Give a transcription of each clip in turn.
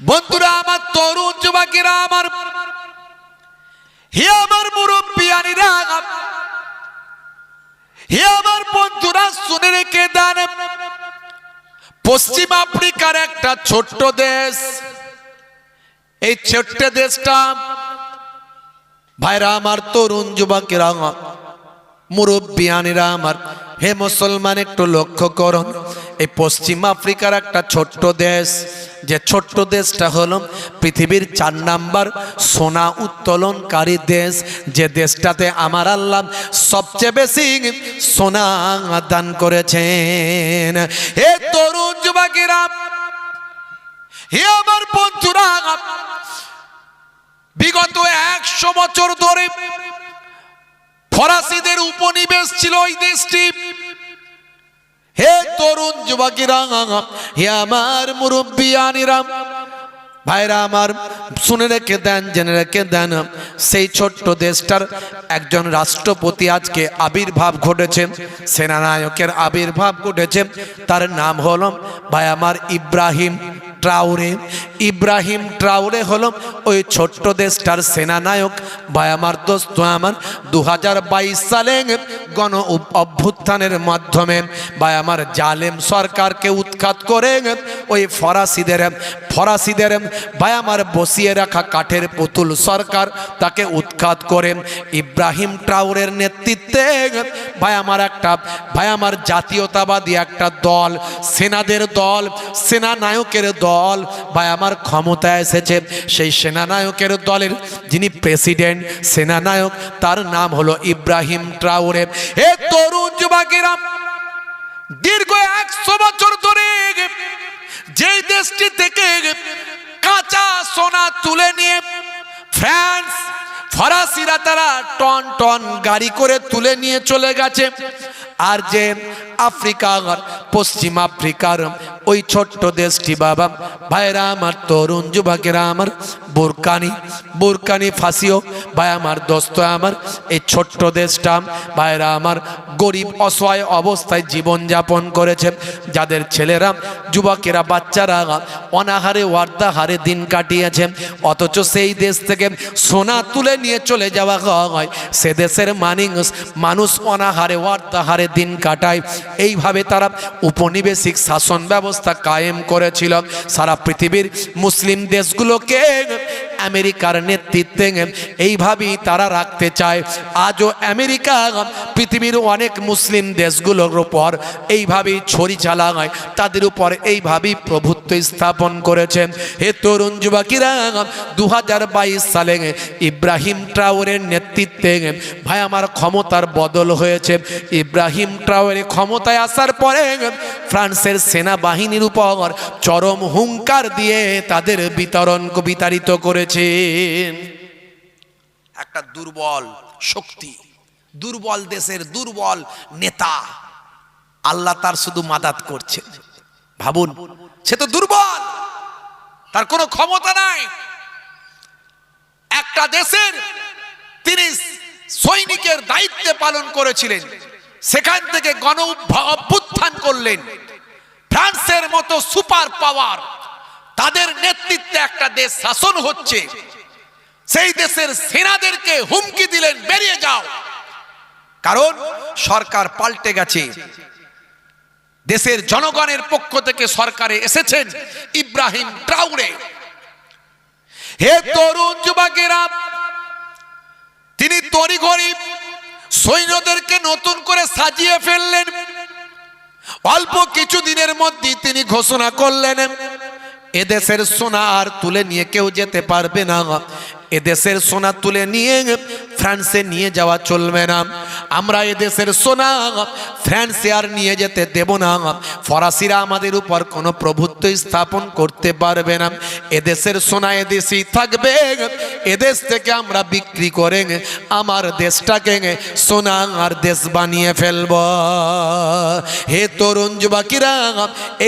বন্ধুরা আমার, তরুণ যুবকেরা আমার, হে আমার মুরব্বিয়ানিরা, হে আমার বন্ধুরা, শুনে রেখে দেন, পশ্চিম আফ্রিকার একটা ছোট্ট দেশ, এই ছোট্ট দেশটা ভাইরা আমার, তরুণ যুবকেরা, মুরব্বিয়ানিরা আমার, হে মুসলমান একটু লক্ষ্য করুন, এই পশ্চিম আফ্রিকার একটা ছোট্ট দেশ, যে ছোট্ট দেশটা হলো পৃথিবীর 4 নাম্বার সোনা উত্তোলনকারী দেশ, যে দেশটাতে আমার আল্লাহ সবচেয়ে বেশি সোনা দান করেছেন। হে তরুণ যুবকেরা, হে আমার বন্ধুরা, বিগত 100 বছর ধরে ফরাসিদের উপনিবেশ ছিল ওই দেশটি। হে তরুণ যুবকেরা, হে আমার মুরব্বিয়ানিরা, ভাইরা আমার, শুনে রেখে দেন, জেনে রেখে দেন, সেই ছোট্ট দেশটার একজন রাষ্ট্রপতি আজকে আবির্ভাব ঘটেছে, সেনানায়কের আবির্ভাব ঘটেছে। তার নাম হলো ভাই আমার ইব্রাহিম ট্রাউরে। ইব্রাহিম ট্রাউরে হলো ওই ছোট্ট দেশটার সেনানায়ক। ভাই আমার, দোস্ত আমার, 2022 সালে গণ অভ্যুত্থানের মাধ্যমে ভাই আমার জালেম সরকারকে উৎখাত করে ওই ফরাসিদের ভাই আমার বসিয়ে রাখা কাঠের পুতুল সরকার, তাকে উৎখাত করে ইব্রাহিম ট্রাউরের নেতৃত্বে ভাই আমার জাতীয়তাবাদী একটা দল, সেনাদের দল, সেনানায়কের দল ভাই আমার ক্ষমতায় এসেছে। সেই সেনানায়কের দলের যিনি প্রেসিডেন্ট, সেনানায়ক, তার নাম হলো ইব্রাহিম ট্রাউরে। এ তরুণ যুবকেরা, দীর্ঘ 100 বছর ধরে যেই দেশটি থেকে কাঁচা সোনা তুলে নিয়ে ফরাসিরা তারা টন টন গাড়ি করে তুলে নিয়ে চলে গেছে, আর যে আফ্রিকার, পশ্চিম আফ্রিকার ওই ছোট্ট দেশটি বাবা, ভাইরা আমার, তরুণ যুবকেরা আমার, বুরকানি ফাঁসিও ভাই আমার, দোস্ত আমার, এই ছোট্ট দেশটা ভাইরা আমার গরিব অসহায় অবস্থায় জীবনযাপন করেছে, যাদের ছেলেরা, যুবকেরা, বাচ্চারা অনাহারে ওয়ার্দাহারে দিন কাটিয়েছে, অথচ সেই দেশ থেকে সোনা তুলে নিয়ে চলে যাওয়া হয়, সে দেশের মানুষ অনাহারে ওয়ার্দাহারে দিন কাটায়। এইভাবে তারা উপনিবেশিক শাসন ব্যবস্থা কায়েম করেছিল। সারা পৃথিবীর মুসলিম দেশগুলোকে আমেরিকার নেতৃত্বে এইভাবেই তারা রাখতে চায়। আজও আমেরিকা পৃথিবীর অনেক মুসলিম দেশগুলোর উপর এইভাবেই ছড়ি চালায়, তাদের উপর এইভাবেই প্রভুত্ব স্থাপন করেছে। হে তরুণ যুবকেরা, 2022 সালে ইব্রাহিম ট্রাউরের নেতৃত্বে ভাই আমার ক্ষমতার বদল হয়েছে। ইব্রাহিম ট্রাউরে ক্ষমতায় আসার পরে ফ্রান্সের সেনাবাহিনীর উপর চরম হুঙ্কার দিয়ে তাদের বিতাড়িত করেছে। একটা দুর্বল শক্তি, দুর্বল দেশের দুর্বল নেতা, আল্লাহ তার শুধু মাদাত করছে। ভাবুন, সে তো দুর্বল, তার কোনো ক্ষমতা নাই। একটা দেশের তিনি সৈনিকের দায়িত্বে পালন করেছিলেন, সেখান থেকে গণ অভ্যুত্থান করলেন। ফ্রান্সের মতো সুপার পাওয়ার, তাদের নেতৃত্বে একটা দেশ শাসন হচ্ছে, সেই দেশের সেনাদেরকে হুমকি দিলেন, বেরিয়ে যাও, কারণ সরকার পাল্টে গেছে। দেশের জনগণের পক্ষ থেকে সরকারে এসেছেন ইব্রাহিম ট্রাউরে। হে তরুণ যুবকেরা, তিনি তড়িঘড়ি সৈন্যদেরকে নতুন করে সাজিয়ে ফেললেন। অল্প কিছু দিনের মধ্যে তিনি ঘোষণা করলেন, এদেশের সোনা আর তুলে নিয়ে কেউ যেতে পারবে না, এদেশের সোনা তুলে নিয়ে ফ্রান্সে নিয়ে যাওয়া চলবে না, আমরা এদেশের সোনা ফ্রান্সে আর নিয়ে যেতে দেব না, ফরাসিরা আমাদের উপর কোনো প্রভুত্ব স্থাপন করতে পারবে না, এদেশের সোনা এদেশেই থাকবে, এদেশ থেকে আমরা বিক্রি করে আমার দেশটাকে সোনার দেশ বানিয়ে ফেলব। হে তরুণ যুবকেরা,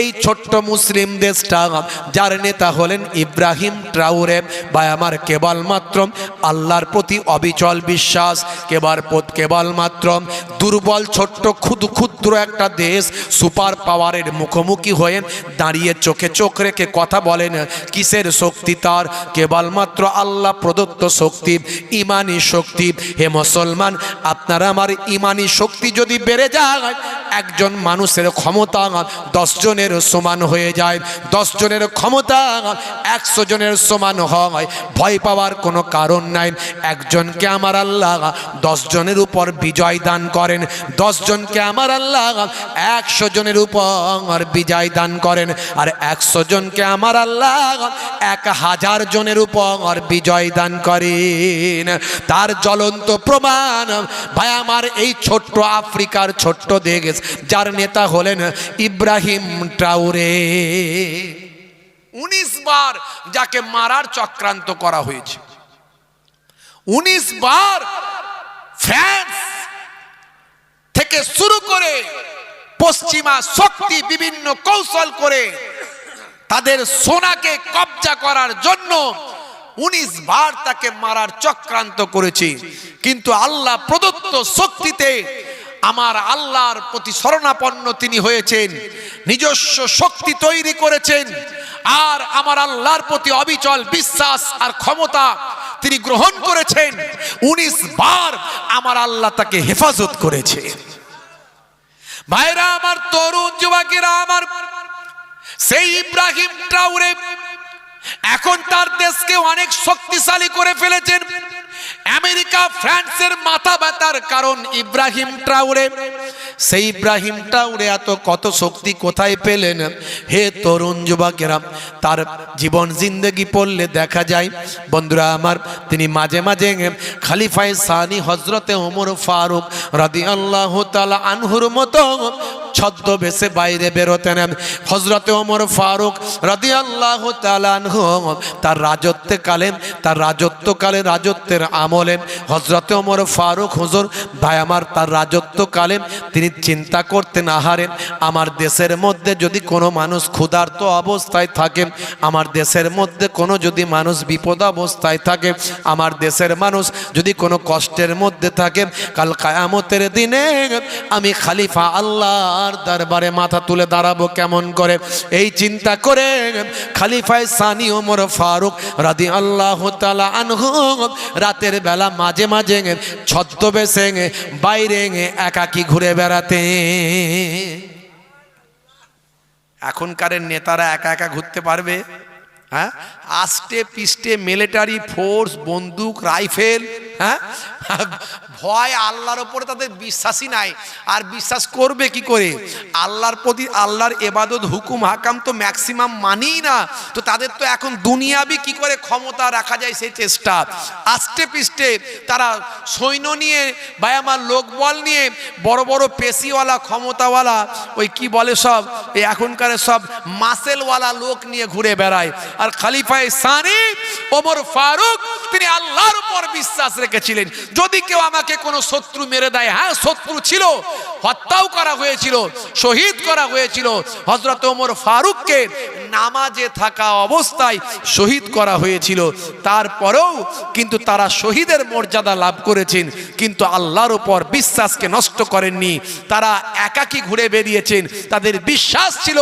এই ছোট্ট মুসলিম দেশটা, যার নেতা হলেন ইব্রাহিম ট্রাউরে, ভাই আমার, কেবলমাত্র আল্লাহর প্রতি অবিচল বিশ্বাস কেবলমাত্র দুর্বল ছোট্ট ক্ষুদ্র একটা দেশ সুপার পাওয়ারের মুখোমুখি হয়ে দাঁড়িয়ে চোখে চোখ রেখে কথা বলেন। কিসের শক্তি তার? কেবলমাত্র আল্লাহ প্রদত্ত শক্তি, ইমানি শক্তি। হে মুসলমান, আপনার আমার ইমানি শক্তি যদি বেড়ে যায়, একজন মানুষের ক্ষমতা 10 জনের সমান হয়ে যায়। 10 জনের ক্ষমতা 100 জনের সমান হয়। ভয় পাওয়ার কোনো কারণ নাই। একজনকে আমার আল্লাহ 10 জনের উপর বিজয় দান করেন। 10 জনকে আমার আল্লাহ 100 জনের উপর বিজয় দান করেন। আর 100 জনকে আমার আল্লাহ 1000 জনের উপর বিজয় দান করেন। তার জ্বলন্ত প্রমাণ ভাই আমার এই ছোট্ট আফ্রিকার ছোট্ট দেশ, যার নেতা হলেন ইব্রাহিম ট্রাওরে। 19 বার যাকে মারার চক্রান্ত করা হয়েছে। 19 বার ফ্রান্স থেকে শুরু করে পশ্চিমা শক্তি বিভিন্ন কৌশল করে তাদের সোনাকে কবজা করার জন্য 19 বার তাকে মারার চক্রান্ত করেছে। কিন্তু আল্লাহ প্রদত্ত শক্তিতে আমার আল্লাহর প্রতি শরণাপন্ন তিনি হয়েছেন, নিজস্ব শক্তি তৈরি করেছেন, আর আমার আল্লাহর প্রতি অবিচল বিশ্বাস আর ক্ষমতা তিনি গ্রহণ করেছেন। 19 বার আমার আল্লাহ তাকে হেফাজত করেছে। ভাইরা আমার, তরুণ যুবকেরা আমার, সেই ইব্রাহিম ট্রাওরে এখন তার দেশকে অনেক শক্তিশালী করে ফেলেছেন। আমেরিকা ফ্রান্সের মাথা ব্যথার কারণ ইব্রাহিম ট্রাওরে। সেই ইব্রাহিম ট্রাওরে এত কত শক্তি কোথায় পেলেন? হে তরুণ যুবকেরা, তার জীবন জিন্দেগি পড়লে দেখা যায় বন্ধুরা আমার, তিনি মাঝে মাঝে খলিফায়ে সানি হযরতে ওমর ফারুক রাদিয়াল্লাহু তাআলা আনহুর মতো ছদ্মবেশে বাইরে বেরোতেন। হযরতে ওমর ফারুক রাদিয়াল্লাহু তাআলা আনহু তার রাজত্বকালে রাজত্বের আমলে হযরতে ওমর ফারুক হুজুর ভাই আমার, তার রাজত্বকালে তিনি চিন্তা করতেন, আহারে আমার দেশের মধ্যে যদি কোনো মানুষ ক্ষুধার্ত অবস্থায় থাকে, আমার দেশের মধ্যে কোনো যদি মানুষ বিপদ অবস্থায় থাকে, আমার দেশের মানুষ যদি কোনো কষ্টের মধ্যে থাকে, কাল কিয়ামতের দিনে আমি খলিফা আল্লাহর দরবারে মাথা তুলে দাঁড়াবো কেমন করে। এই চিন্তা করে খলিফায়ে সানি ওমর ফারুক রাদিয়াল্লাহু তাআলা আনহু রাতের বেলা মাঝে মাঝে ছদ্মবেশে বাইরে একাকী ঘুরে বেড়াতে। এখনকার নেতারা একা একা ঘুরতে পারবে? হ্যাঁ, আস্তে পিস্টে মিলিটারি ফোর্স, বন্দুক, রাইফেল, হ্যাঁ, ভয় আল্লাহর উপরে তাদের বিশ্বাসই নাই। আর বিশ্বাস করবে কি করে? আল্লাহর প্রতি, আল্লাহর ইবাদত হুকুম হাকাম তো ম্যাক্সিমাম মানেই না। তো তাদের তো এখন দুনিয়াবি কি করে ক্ষমতা রাখা যায় সেই চেষ্টা। আস্তে পিস্টে তারা সৈন্য নিয়ে ভাই আমার, লোকবল নিয়ে, বড় বড় পেশিওয়ালা ক্ষমতাওয়ালা, ওই কি বলে সব, এই এখনকার সব মাসেলওয়ালা লোক নিয়ে ঘুরে বেড়ায়। আর খলিফায়ে সানি ওমর ফারুক তিনি আল্লাহর উপর বিশ্বাস রেখেছিলেন। যদি কেউ আমাকে কোনো শত্রু মেরে দেয়, হ্যাঁ শত্রু ছিল, হত্যাও করা হয়েছিল, শহীদ করা হয়েছিল। হযরত ওমর ফারুককে নামাজে থাকা অবস্থায় শহীদ করা হয়েছিল। তারপরেও কিন্তু তারা শহীদের মর্যাদা লাভ করেছেন, কিন্তু আল্লাহর উপর বিশ্বাসকে নষ্ট করেননি। তারা একাকী ঘুরে বেরিয়েছেন। তাদের বিশ্বাস ছিল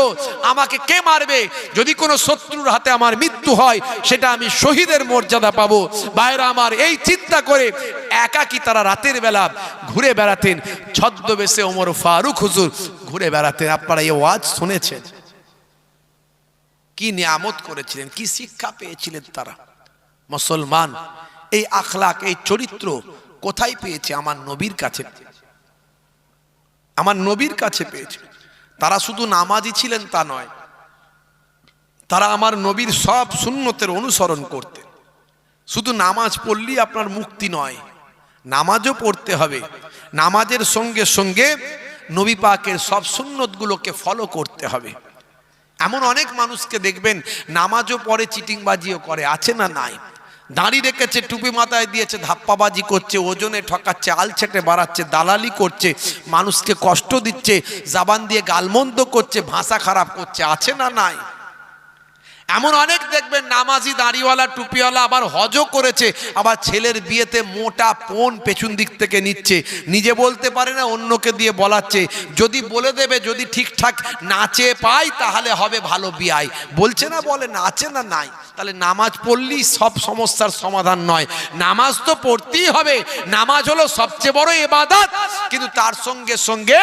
আমাকে কে মারবে, যদি কোনো শত্রুর হাতে আমার মৃত্যু হয় সেটা আমি শহীদের মর্যাদা পাবো। ভাইরা আমার, এই চিন্তা করে একাকী তারা রাতের বেলা ঘুরে বেড়াতেন। ছদ্মবেশে ওমর ফারুক হুজুর ঘুরে বেড়াতেন। আপনারা এই ওয়াজ শুনেছেন, কি নিয়ামত করেছিলেন, কি শিক্ষা পেয়েছিলেন তারা। মুসলমান এই আখলাক, এই চরিত্র কোথায় পেয়েছে? আমার নবীর কাছে, আমার নবীর কাছে পেয়েছে। তারা শুধু নামাজি ছিলেন তা নয়, তারা আমার নবীর সব সুন্নতের অনুসরণ করতেন। শুধু নামাজ পড়লেই আপনার মুক্তি নয়, নামাজও পড়তে হবে। নামাজের সঙ্গে সঙ্গে নবী পাকের সব সুন্নতগুলোকে ফলো করতে হবে। এমন অনেক মানুষকে দেখবেন নামাজও পড়ে, চিটিংবাজিও করে, আছে না নাই? দাঁড়ি রেখেছে, টুপি মাথায় দিয়েছে, ধাপ্পাবাজি করছে, ওজনে ঠকাচ্ছে, আলছেটে বাড়াচ্ছে, দালালি করছে, মানুষকে কষ্ট দিচ্ছে, জাবান দিয়ে গালমন্দ করছে, ভাষা খারাপ করছে, আছে না নাই? এমন অনেক দেখবেন নামাজি, দাড়িওয়ালা, টুপিওয়ালা, আবার হজও করেছে, আবার ছেলের বিয়েতে মোটা পণ পেছন দিক থেকে নিচ্ছে, নিজে বলতে পারে না, অন্যকে দিয়ে বলাচ্ছে। যদি বলে দেবে যদি ঠিকঠাক নাচে পাই তাহলে হবে ভালো বিয়াই, বলছে না, বলে নাচে না নাই, তাহলে নামাজ পড়লেই সব সমস্যার সমাধান নয়। নামাজ তো পড়তেই হবে, নামাজ হলো সবচেয়ে বড় ইবাদত, কিন্তু তার সঙ্গে সঙ্গে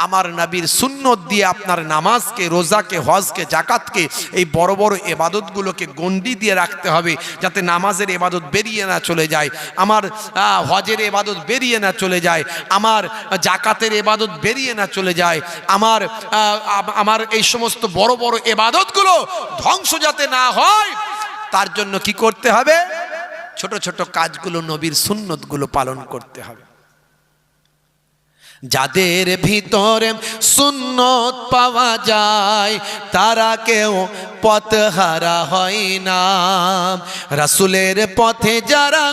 আমার নবীর সুন্নত দিয়ে আপনার নামাজকে, রোজাকে, হজকে, জাকাতকে, এই বড় বড় ইবাদতগুলোকে গণ্ডি দিয়ে রাখতে হবে, যাতে নামাজের ইবাদত বেরিয়ে না চলে যায়, আমার হজের ইবাদত বেরিয়ে না চলে যায়, আমার জাকাতের ইবাদত বেরিয়ে না চলে যায়, আমার এই সমস্ত বড় বড় ইবাদতগুলো ধ্বংস যাতে না হয়, তার জন্য কি করতে হবে? ছোট ছোট কাজগুলো, নবীর সুন্নতগুলো পালন করতে হবে। যাদের ভিতরে সুন্নত পাওয়া যায় তারা কেউ পথহারা হয় না। রাসূলের পথে যারা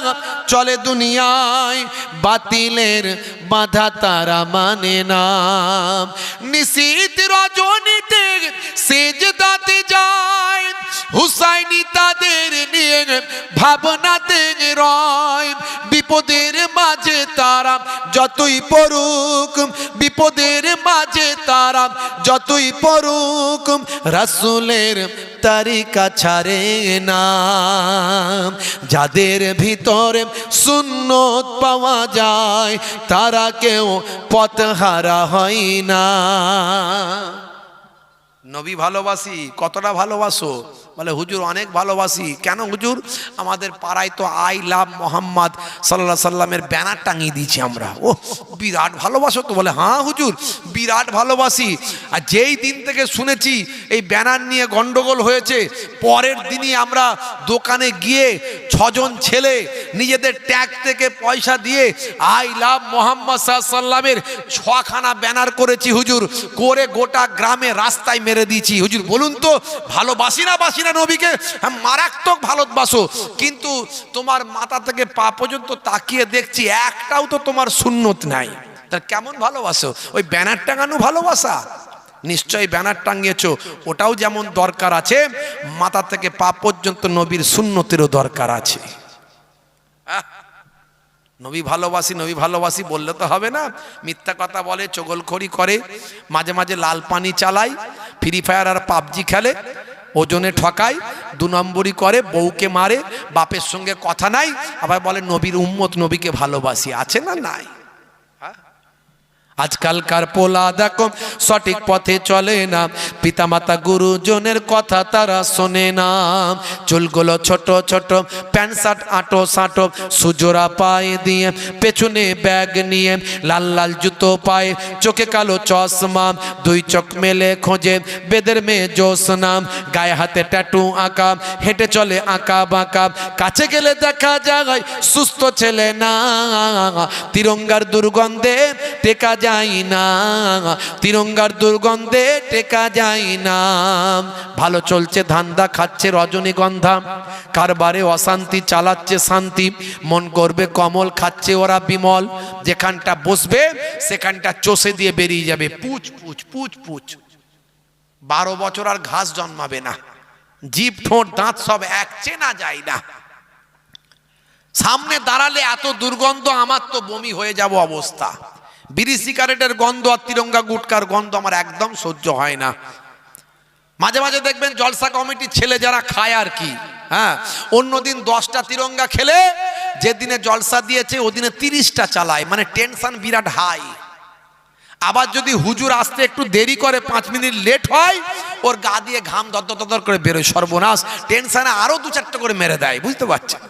চলে দুনিয়ায়, বাতিলের বাধা তারা মানে না। নিশীথ রজনীতে সেজদাতে যায়, হুসাইনি তাদের নিয়ে ভাবনাতে রয়। বিপদের মাঝে তারা যতই পড়ুক, বিপদের মাঝে তারা যতই পড়ুক, রাসূলের তরিকা ছাড়ে না। যাদের ভিতরে সুন্নত পাওয়া যায় তারা কেউ পথহারা হয় না। নবী ভালোবাসি, কতটা ভালোবাসো? বলে হুজুর অনেক ভালোবাসি। কেন হুজুর? আমাদের পাড়ায় তো আই লাভ মোহাম্মদ সাল্লাল্লাহু সাল্লামের ব্যানার টাঙিয়ে দিয়েছি আমরা। ও বিরাট ভালোবাসো তো? বলে হ্যাঁ হুজুর বিরাট ভালোবাসি। আর যেই দিন থেকে শুনেছি এই ব্যানার নিয়ে গন্ডগোল হয়েছে, পরের দিনই আমরা দোকানে গিয়ে 6 জন ছেলে নিজেদের ট্যাগ থেকে পয়সা দিয়ে আই লাভ মোহাম্মদ সাল্লামের 6খানা ব্যানার করেছি হুজুর, করে গোটা গ্রামে রাস্তায় মেরে দিয়েছি। হুজুর বলুন তো ভালোবাসি না বাসি না নবীকে? মারাত্মক ভালোবাসো, কিন্তু তোমার মাথা থেকে পা পর্যন্ত তাকিয়ে দেখছি একটাও তো তোমার সুন্নত নাই। তার কেমন ভালোবাসো? ওই ব্যানার টাঙানো ভালোবাসা? নিশ্চয়ই ব্যানার টাঙিয়েছো, ওটাও যেমন দরকার আছে, মাথা থেকে পা পর্যন্ত নবীর সুন্নতেরও দরকার আছে। নবী ভালোবাসি, নবী ভালোবাসি বললে তো হবে না। মিথ্যা কথা বলে, চগলখড়ি করে, মাঝে মাঝে লাল পানি চালায়, ফ্রি ফায়ার আর পাবজি খেলে, ওজনে ঠকায়, 2 নম্বরই করে, বউকে মারে, বাপের সঙ্গে কথা নাই, আবার বলে নবীর উম্মত, নবীকে ভালোবাসি। আছে না নাই? আজকালকার পোলা দেখো সঠিক পথে চলে না, পিতামাতা গুরুজনের কথা তারা শোনে না। চুলগুলো ছোট ছোট, প্যান্ট শার্ট আঁটো সাঁটো, সুজোড়া পায়ে দিয়ে, পেছনে ব্যাগ নিয়ে, লাল লাল জুতো পায়ে, চোখে কালো চশমা, 2 চোখ মেলে খোঁজে বেদের মেয়ে জোসনা, গায়ে হাতে ট্যাটু আঁকা, হেঁটে চলে আঁকা বাঁকা, কাছে গেলে দেখা যায় সুস্থ ছেলে না। তিরঙ্গার দুর্গন্ধে টেকা যায় না, তিরঙ্গার দুর্গন্ধে টেকা যায় না। ভালো চলছে ধান্দা, খাচ্ছে রজনীগন্ধা, কারবারে অশান্তি, চালাচ্ছে শান্তি, মন করবে কমল, খাচ্ছে ওরা বিমল। যেখানটা বসবে সেখানটা চষে দিয়ে বেরিয়ে যাবে, পুচ পুচ পুচ পুচ। 12 বছর আর ঘাস জন্মাবে না, জিভ ঠোঁট দাঁত সব এক, চেনা যায় না। সামনে দাঁড়ালে এত দুর্গন্ধ, আমার তো বমি হয়ে যাব অবস্থা। বিড়ি সিগারেটের গন্ধ আর তিরঙ্গা গুটকার গন্ধ আমার একদম সহ্য হয় না। মাঝে মাঝে দেখবেন জলসা কমিটির ছেলে যারা খায় আর কি, হ্যাঁ, অন্যদিন 10টা তিরঙ্গা খেলে, যেদিনে জলসা দিয়েছে ওদিনে 30টা চালায়, মানে টেনশন বিরাট হাই। আবার যদি হুজুর আসতে একটু দেরি করে, 5 মিনিট লেট হয়, ওর গা দিয়ে ঘাম দর করে বেরোয়, সর্বনাশ। টেনশনে আরো 2-4টা করে মেরে দেয়, বুঝতে পারছেন?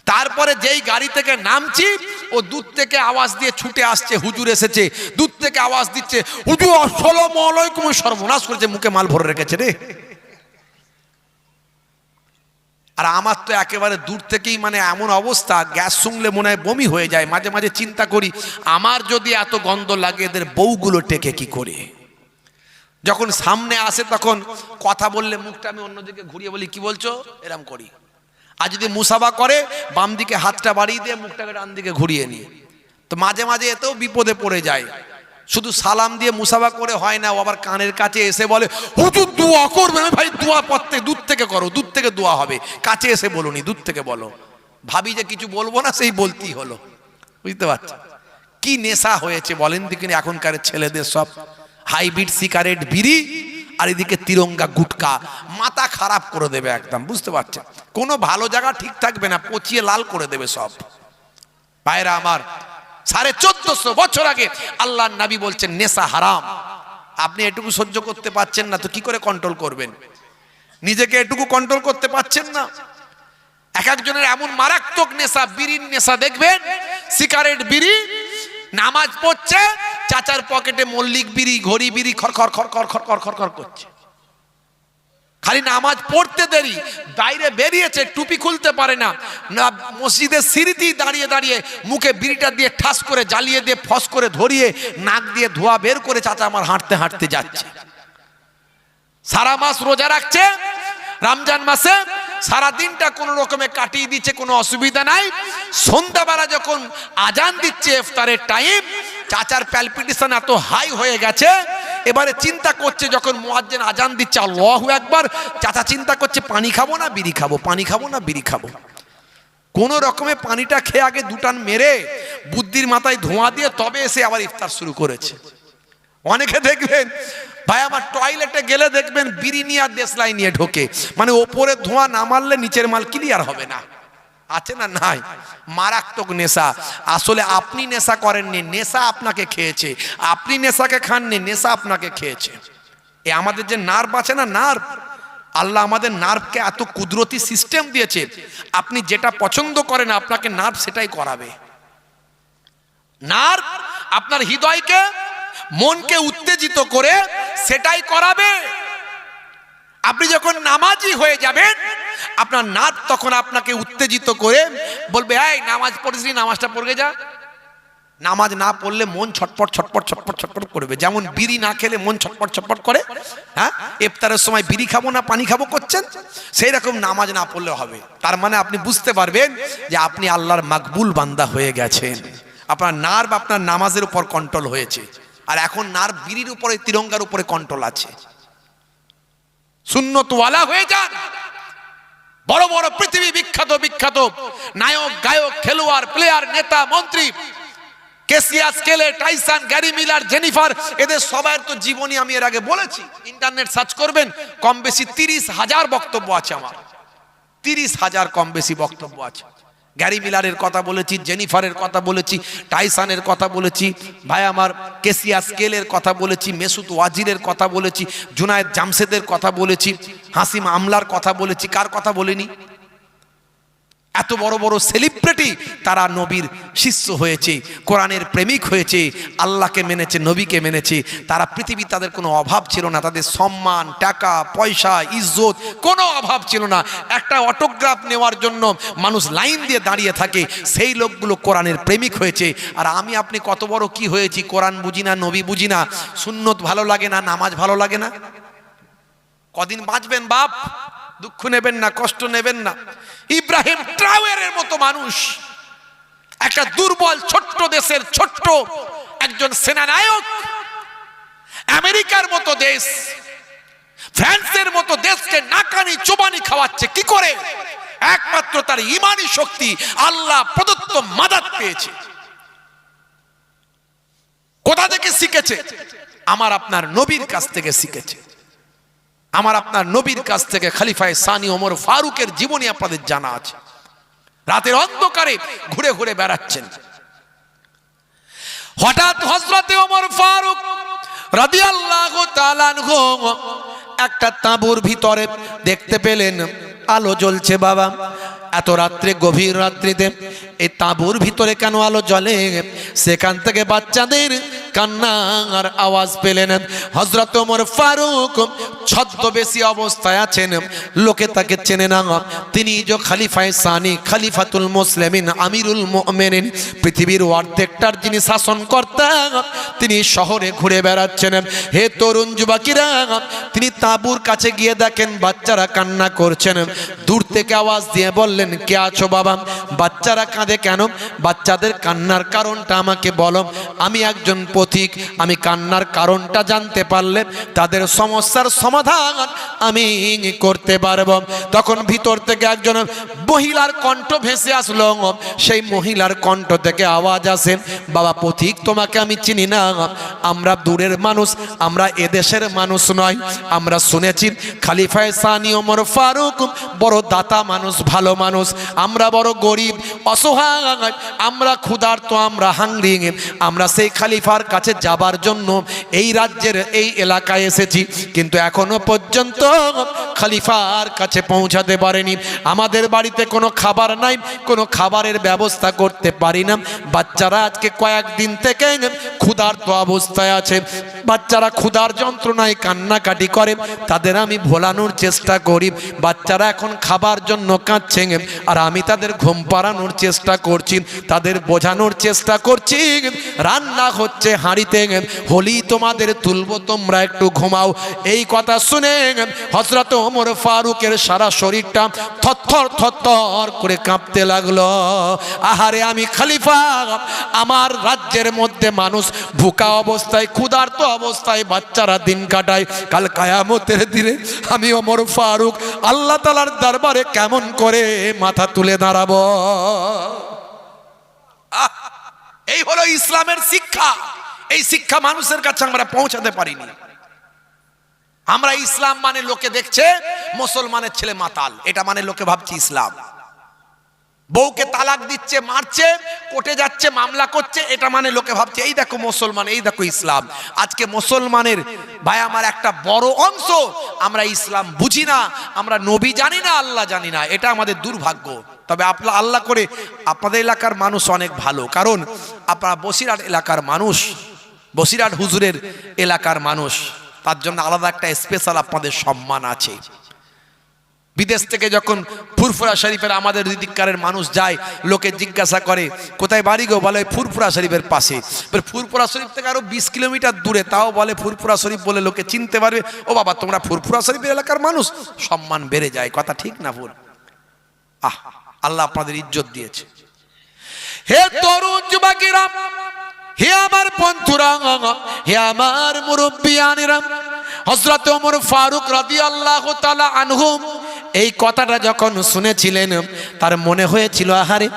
তারপরে যেই গাড়ি থেকে নামছি, ও দূর থেকে আওয়াজ দিয়ে ছুটে আসছে, হুজুর এসেছে, দূর থেকে আওয়াজ দিচ্ছে, হুজুর আসসালামু আলাইকুম। সর্বনাশ করেছে, মুখে মাল ভরে রেখেছে রে। আর আমার তো একেবারে দূর থেকেই মানে এমন অবস্থা, গ্যাস শুনলে মনে হয় বমি হয়ে যায়। মাঝে মাঝে চিন্তা করি, আমার যদি এত গন্ধ লাগে, এদের বউগুলো টেকে কি করে? যখন সামনে আসে তখন কথা বললে মুখটা আমি অন্যদিকে ঘুরিয়ে বলি, কি বলছো, এরম করি। আর যদি মুসাফা করে, বাম দিকে হাতটা বাড়িয়ে দিয়ে মুখটাকে ডান দিকে ঘুরিয়ে নিই। তো মাঝে মাঝে এতেও বিপদে পড়ে যায়। শুধু সালাম দিয়ে মুসাফা করে হয় না, ও আবার কানের কাছে এসে বলে হুজুর দোয়া করবেন। ভাই দোয়া প্রত্যেক দূর থেকে করো, দূর থেকে দোয়া হবে, কাছে এসে বলুনি, দূর থেকে বলো। ভাবি যে কিছু বলবো না, সেই বলতেই হলো। বুঝতে পারছেন কি নেশা হয়েছে বলেন দেখিনি এখনকার ছেলেদের? সব হাইব্রিড সিগারেট, বিড়ি, আর এদিকে তিরঙ্গা গুটকা, মাথা খারাপ করে দেবে একদম। বুঝতে পারছেন কোনো ভালো জায়গা ঠিক থাকবে না, পচিয়ে লাল করে দেবে সব। ভাইরা আমার, 1450 বছর আগে আল্লাহর নবী বলছেন নেশা হারাম। আপনি এটুকু সহ্য করতে পারছেন না তো কি করে কন্ট্রোল করবেন? নিজেকে এটুকু কন্ট্রোল করতে পারছেন না। এক একজনের এমন মারাত্মক নেশা, বিড়ির নেশা দেখবেন, সিগারেট বিড়ি, নামাজ পড়ছে, চাচার পকেটে মল্লিক বিড়ি, ঘড়ি বিড়ি খরখর খরখর খরখর খরখর করছে। খালি নামাজ পড়তে দেরি, বাইরে বেরিয়েছে টুপি খুলতে পারে না, মসজিদের সিঁড়িতে দাঁড়িয়ে দাঁড়িয়ে মুখে বিড়িটা দিয়ে ঠাস করে জ্বালিয়ে দিয়ে ফস করে ধরিয়ে নাক দিয়ে ধোঁয়া বের করে চাচা আমার হাঁটতে হাঁটতে যাচ্ছে। সারা মাস রোজা রাখছে, রমজান মাসে সারা দিনটা কোনো রকমে কাটিয়ে দিচ্ছে, কোনো অসুবিধা নাই। সন্ধ্যাবেলা যখন আজান দিচ্ছে ইফতারের টাইম, চাচার প্যালপিটেশন এত হাই হয়ে গেছে, এবারে চিন্তা করছে যখন মুয়াজ্জিন আজান দিচ্ছে আল্লাহু আকবার, চাচা চিন্তা করছে পানি খাবো না বিড়ি খাবো, পানি খাবো না বিড়ি খাবো। কোনো রকমে পানিটা খেয়ে আগে দুটান মেরে বুদ্ধির মাথায় ধোঁয়া দিয়ে তবে এসে আবার ইফতার শুরু করেছে। অনেকে দেখবেন ভাই আমার টয়লেটে গেলে দেখবেন বিড়ি নিয়ে আর দেশলাই নিয়ে ঢোকে, মানে ওপরে ধোঁয়া না মারলে নিচের মাল ক্লিয়ার হবে না। আছে না? নাই। মারাত্মক নেশা। আসলে আপনি নেশা করেননি, নেশা আপনাকে খেয়েছে। আপনি নেশাকে খাননি, নেশা আপনাকে খেয়েছে। এ আমাদের যে নার্ভ আছে না, নার্ভ, আল্লাহ আমাদের নার্ভকে এত কুদরতি সিস্টেম দিয়েছে, আপনি যেটা পছন্দ করেন আপনাকে নার্ভ সেটাই করাবে। নার্ভ আপনার হৃদয়কে, মনকে উত্তেজিত করে সেটাই করাবে। আপনি যখন নামাজি হয়ে যাবেন, আপনার নার্ভ তখন আপনাকে উত্তেজিত করে বলবে এই নামাজ পড়েছি, নামাজটা পড়ে যা। নামাজ না পড়লে মন ছটপট ছটপট ছটপট ছটপট করবে। যেমন বিড়ি না খেলে মন ছটপট ছটপট করে, হ্যাঁ, ইফতারের সময় বিড়ি খাবো না পানি খাবো করছেন, সেই রকম নামাজ না পড়লে হবে। তার মানে আপনি বুঝতে পারবেন যে আপনি আল্লাহর মাকবুল বান্দা হয়ে গেছেন। আপনার নার্ভ আপনার নামাজের উপর কন্ট্রোল হয়েছে, আর এখন নার্ভ বিড়ির উপরে, তিরঙ্গার উপরে কন্ট্রোল আছে। সুন্নতওয়ালা হয়ে যান। বড় বড় পৃথিবী বিখ্যাত বিখ্যাত নায়ক, গায়ক, খেলোয়াড়, প্লেয়ার, নেতা, মন্ত্রী, কেসিয়াস, কেলে, টাইসন, গ্যারি মিলার, জেনিফার, এদের সবার তো জীবনী আমি এর আগে বলেছি। ইন্টারনেট সার্চ করবেন, কম বেশি 30,000 বক্তব্য আছে আমার। 30,000 কম বেশি বক্তব্য আছে। গ্যারি মিলারের কথা বলেছি, জেনিফারের কথা বলেছি, টাইসনের কথা বলেছি, ভাই আমার কেসিয়াস কেলের কথা বলেছি, মেসুত ওয়াজিরের কথা বলেছি, জুনায়েদ জামশেদের কথা বলেছি, হাসিম আমলার কথা বলেছি। কার কথা বলিনি? এত বড় বড় সেলিব্রিটি তারা নবীর শিষ্য হয়েছে, কোরআনের প্রেমিক হয়েছে, আল্লাহকে মেনেছে, নবীকে মেনেছে। তারা পৃথিবী, তাদের কোনো অভাব ছিল না, তাদের সম্মান, টাকা পয়সা, ইজ্জত কোনো অভাব ছিল না। একটা অটোগ্রাফ নেওয়ার জন্য মানুষ লাইন দিয়ে দাঁড়িয়ে থাকে, সেই লোকগুলো কোরআনের প্রেমিক হয়েছে। আর আমি আপনি কত বড় কি হয়েছি, কোরআন বুঝি না, নবী বুঝি না, সুন্নত ভালো লাগে না, নামাজ ভালো লাগে না। কদিন বাঁচবেন বাপ, দুঃখ নেবেন না, কষ্ট নেবেন না। ইব্রাহিম ট্রাওয়ারের মতো মানুষ, একটা দুর্বল ছোট্ট দেশের ছোট্ট একজন সেনানায়ক, আমেরিকার মতো দেশ, ফ্রান্সের মতো দেশকে নাকানি চোবানি খাওয়াচ্ছে কি করে? একমাত্র তার ঈমানি শক্তি, আল্লাহ প্রদত্ত মাদাত পেয়েছে। কোথা থেকে শিখেছে? আমার আপনার নবীর কাছ থেকে শিখেছে। আমার আপনার নবীর কাছ থেকে খলিফায়ে সানি ওমর ফারুকের জীবনী আপনাদের জানা আছে। রাতের অন্ধকারে ঘুরে ঘুরে বেড়াচ্ছেন, হঠাৎ হযরতে ওমর ফারুক রাদিয়াল্লাহু তাআলা আনহু একটা তাঁবুর ভিতরে দেখতে পেলেন আলো জ্বলছে। বাবা, এত রাত্রে, গভীর রাত্রিতে এই তাঁবুর ভিতরে কেন আলো জ্বলে? সেখান থেকে বাচ্চাদের কান্নার আওয়াজ পেলেন। হযরত ওমর ফারুক ছদ্মবেশী অবস্থায় আছেন, লোকে তাকে চেনে না। তিনি যে খলিফায়ে সানি, খলিফাতুল মুসলিমিন, আমিরুল মুমিনিন, পৃথিবীর অর্ধেকটার যিনি শাসনকর্তা, তিনি শহরে ঘুরে বেড়াচ্ছেন। হে তরুণ যুবকেরা, তিনি তাঁবুর কাছে গিয়ে দেখেন বাচ্চারা কান্না করছেন। দূর থেকে আওয়াজ দিয়ে বললেন, কে আছো বাবা? বাচ্চারা কাঁদে কেন? বাচ্চাদের কান্নার কারণটা আমাকে বলো। আমি একজন পথিক, আমি কান্নার কারণটা জানতে পারলে তাদের সমস্যার সমাধান আমি করতে পারবো। তখন ভিতর থেকে একজন মহিলার কণ্ঠ ভেসে আসলো। সেই মহিলার কণ্ঠ থেকে আওয়াজ আসে, বাবা পথিক তোমাকে আমি চিনি না, আমরা দূরের মানুষ, আমরা এদেশের মানুষ নয়। আমরা শুনেছি খলিফায়ে সানি ওমর ফারুক বড় দাতা মানুষ, ভালো মানুষ, আমরা বড় গরিব অসহায়, আমরা ক্ষুধার্ত, আমরা হাংরি, আমরা সেই খলিফার কাছে যাবার জন্য এই রাজ্যের এই এলাকায় এসেছি, কিন্তু এখনো পর্যন্ত খলিফার কাছে পৌঁছাতে পারেনি। আমাদের বাড়িতে কোনো খাবার নাই, কোনো খাবারের ব্যবস্থা করতে পারি না। বাচ্চারা আজকে কয়েকদিন থেকে ক্ষুধার্ত অবস্থায় আছে, বাচ্চারা ক্ষুধার যন্ত্রণায় কান্নাকাটি করে, তাদের আমি ভোলানোর চেষ্টা করি। বাচ্চারা এখন খাবার জন্য কাঁদছে, আর আমি তাদের ঘুম পাড়ানোর চেষ্টা করছি, তাদের বোঝানোর চেষ্টা করছি। রান্না হচ্ছে হাঁড়িতে, হলি তোমাদের তুলবো, তোমরা একটু ঘুমাও। এই কথা শুনে হযরত ওমর ফারুকের সারা শরীরটা থরথর থরথর করে কাঁপতে লাগলো। আহারে আমি খলিফা, আমার রাজ্যের মধ্যে মানুষ ভুকা অবস্থায়, ক্ষুধার্ত অবস্থায় বাচ্চারা দিন কাটায়, কাল কিয়ামতের দিনে আমি ওমর ফারুক আল্লাহ তাআলার দরবারে কেমন করে মাথা তুলে দাঁড়াবো? এই হলো ইসলামের শিক্ষা। এই শিক্ষা মানুষের কাছে আমরা পৌঁছাতে পারিনি। আমরা ইসলাম মানে লোকে দেখছে মুসলমানের ছেলে মাতাল, এটা মানে লোকে ভাবছে ইসলাম। বউকে তালাক দিচ্ছে, মারছে, কোর্টে যাচ্ছে, মামলা করছে, এটা মানে লোকে ভাবছে এই দেখো মুসলমান, এই দেখো ইসলাম। আজকে মুসলমানের ভাই আমার একটা বড় অংশ আমরা ইসলাম বুঝি না, আমরা নবী জানি না, আল্লাহ জানি না, এটা আমাদের দুর্ভাগ্য। তবে আপনার আল্লাহ করে আপনাদের এলাকার মানুষ অনেক ভালো, কারণ আপনারা বসিরহাট এলাকার মানুষ, বসিরহাট হুজুরের এলাকার মানুষ, তার জন্য আলাদা একটা স্পেশাল আপনাদের সম্মান আছে। বিদেশ থেকে যখন ফুরফুরা শরীফের আমাদের দিককারের মানুষ যায়, লোকে জিজ্ঞাসা করে কোথায় বাড়ি গো, বলে ফুরফুরা শরীফের পাশে। ফুরফুরা শরীফ থেকে আরো 20 কিলোমিটার দূরে, তাও বলে ফুরফুরা শরীফ বলে লোকে চিনতে পারবে, ও বাবা তোমরা ফুরফুরা শরীফের এলাকার মানুষ, সম্মান বেড়ে যায়। কথা ঠিক না ভুল? আল্লাহ আপনাদের ইজ্জত দিয়েছে। হে তরুণ যুবকেরা, হে আমার বন্ধুরা, হে আমার মুরব্বিয়ানেরা, হযরত ওমর ফারুক রাদিয়াল্লাহু তাআলা আনহু এই কথাটা যখন শুনেছিলেন, তার মনে হয়েছিল আহারে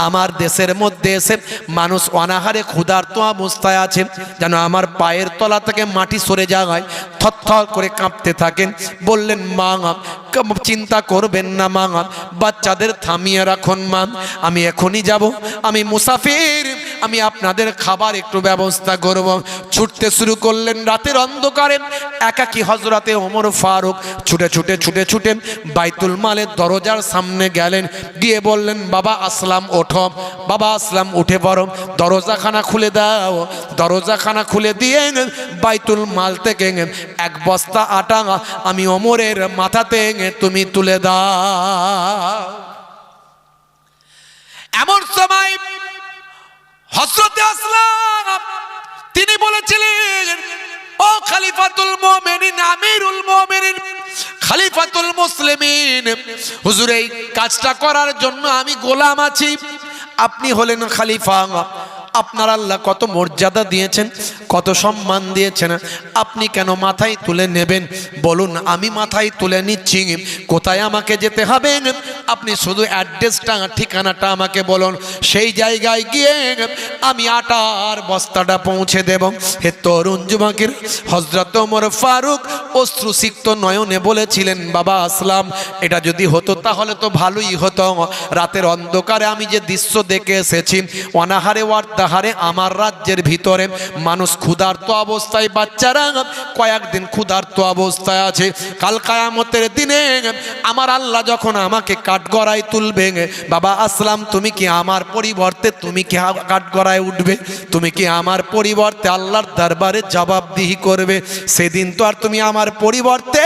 আমার দেশের মধ্যে এসে মানুষ অনাহারে ক্ষুধার্ত অবস্থায় আছে, যেন আমার পায়ের তলা থেকে মাটি সরে যায়, থরথর করে কাঁপতে থাকেন। বললেন মা চিন্তা করবেন না মা, বাচ্চাদের থামিয়ে রাখুন মা, আমি এখনই যাব, আমি মুসাফির, আমি আপনাদের খাবার একটু ব্যবস্থা করব। ছুটতে শুরু করলেন রাতের অন্ধকারে। একাকী হযরতে ওমর ফারুক ছুটে ছুটে ছুটে ছুটে বাইতুল মালের দরজার সামনে গেলেন, গিয়ে বললেন বাবা আসলাম ওঠো, বাবা আসলাম উঠে পড়ো, দরজাখানা খুলে দাও। দরজাখানা খুলে দিয়ে বাইতুল মাল থেকে এক বস্তা আটা আমি ওমরের মাথাতে তুমি তুলে দাও। এমন সময় হযরতে আসলাম তিনি বলেছিলেন, ও খলিফাতুল মুমিনিন, আমিরুল মুমিনিন, খলিফাতুল মুসলিমিন, হুজুর এই কাজটা করার জন্য আমি গোলাম আছি, আপনি হলেন খলিফা, আপনার আল্লাহ কত মর্যাদা দিয়েছেন, কত সম্মান দিয়েছেন, আপনি কেন মাথায় তুলে নেবেন? বলুন আমি মাথায় তুলে নিচ্ছি, কোথায় আমাকে যেতে হবে আপনি শুধু অ্যাড্রেসটা, ঠিকানাটা আমাকে বলুন, সেই জায়গায় গিয়ে আমি আটার বস্তাটা পৌঁছে দেব। হে তরুণ যুবকের, হযরত ওমর ফারুক অশ্রুসিক্ত নয়নে বলেছিলেন বাবা আসলাম, এটা যদি হতো তাহলে তো ভালোই হতো। রাতের অন্ধকারে আমি যে দৃশ্য দেখে এসেছি, অনাহারে ওয়ার্তাহারে আমার রাজ্যের ভিতরে মানুষ ক্ষুধার্ত অবস্থায়, বাচ্চারা কয়েকদিন ক্ষুধার্ত অবস্থায় আছে, কাল কিয়ামতের দিনে আমার আল্লাহ যখন আমাকে কাঠগড়ায় তুলবে, বাবা আসলাম তুমি কি আমার পরিবর্তে, তুমি কি কাঠগড়ায় উঠবে? তুমি কি আমার পরিবর্তে আল্লাহর দরবারে জবাবদিহি করবে? সেদিন তো আর তুমি আমার পরিবর্তে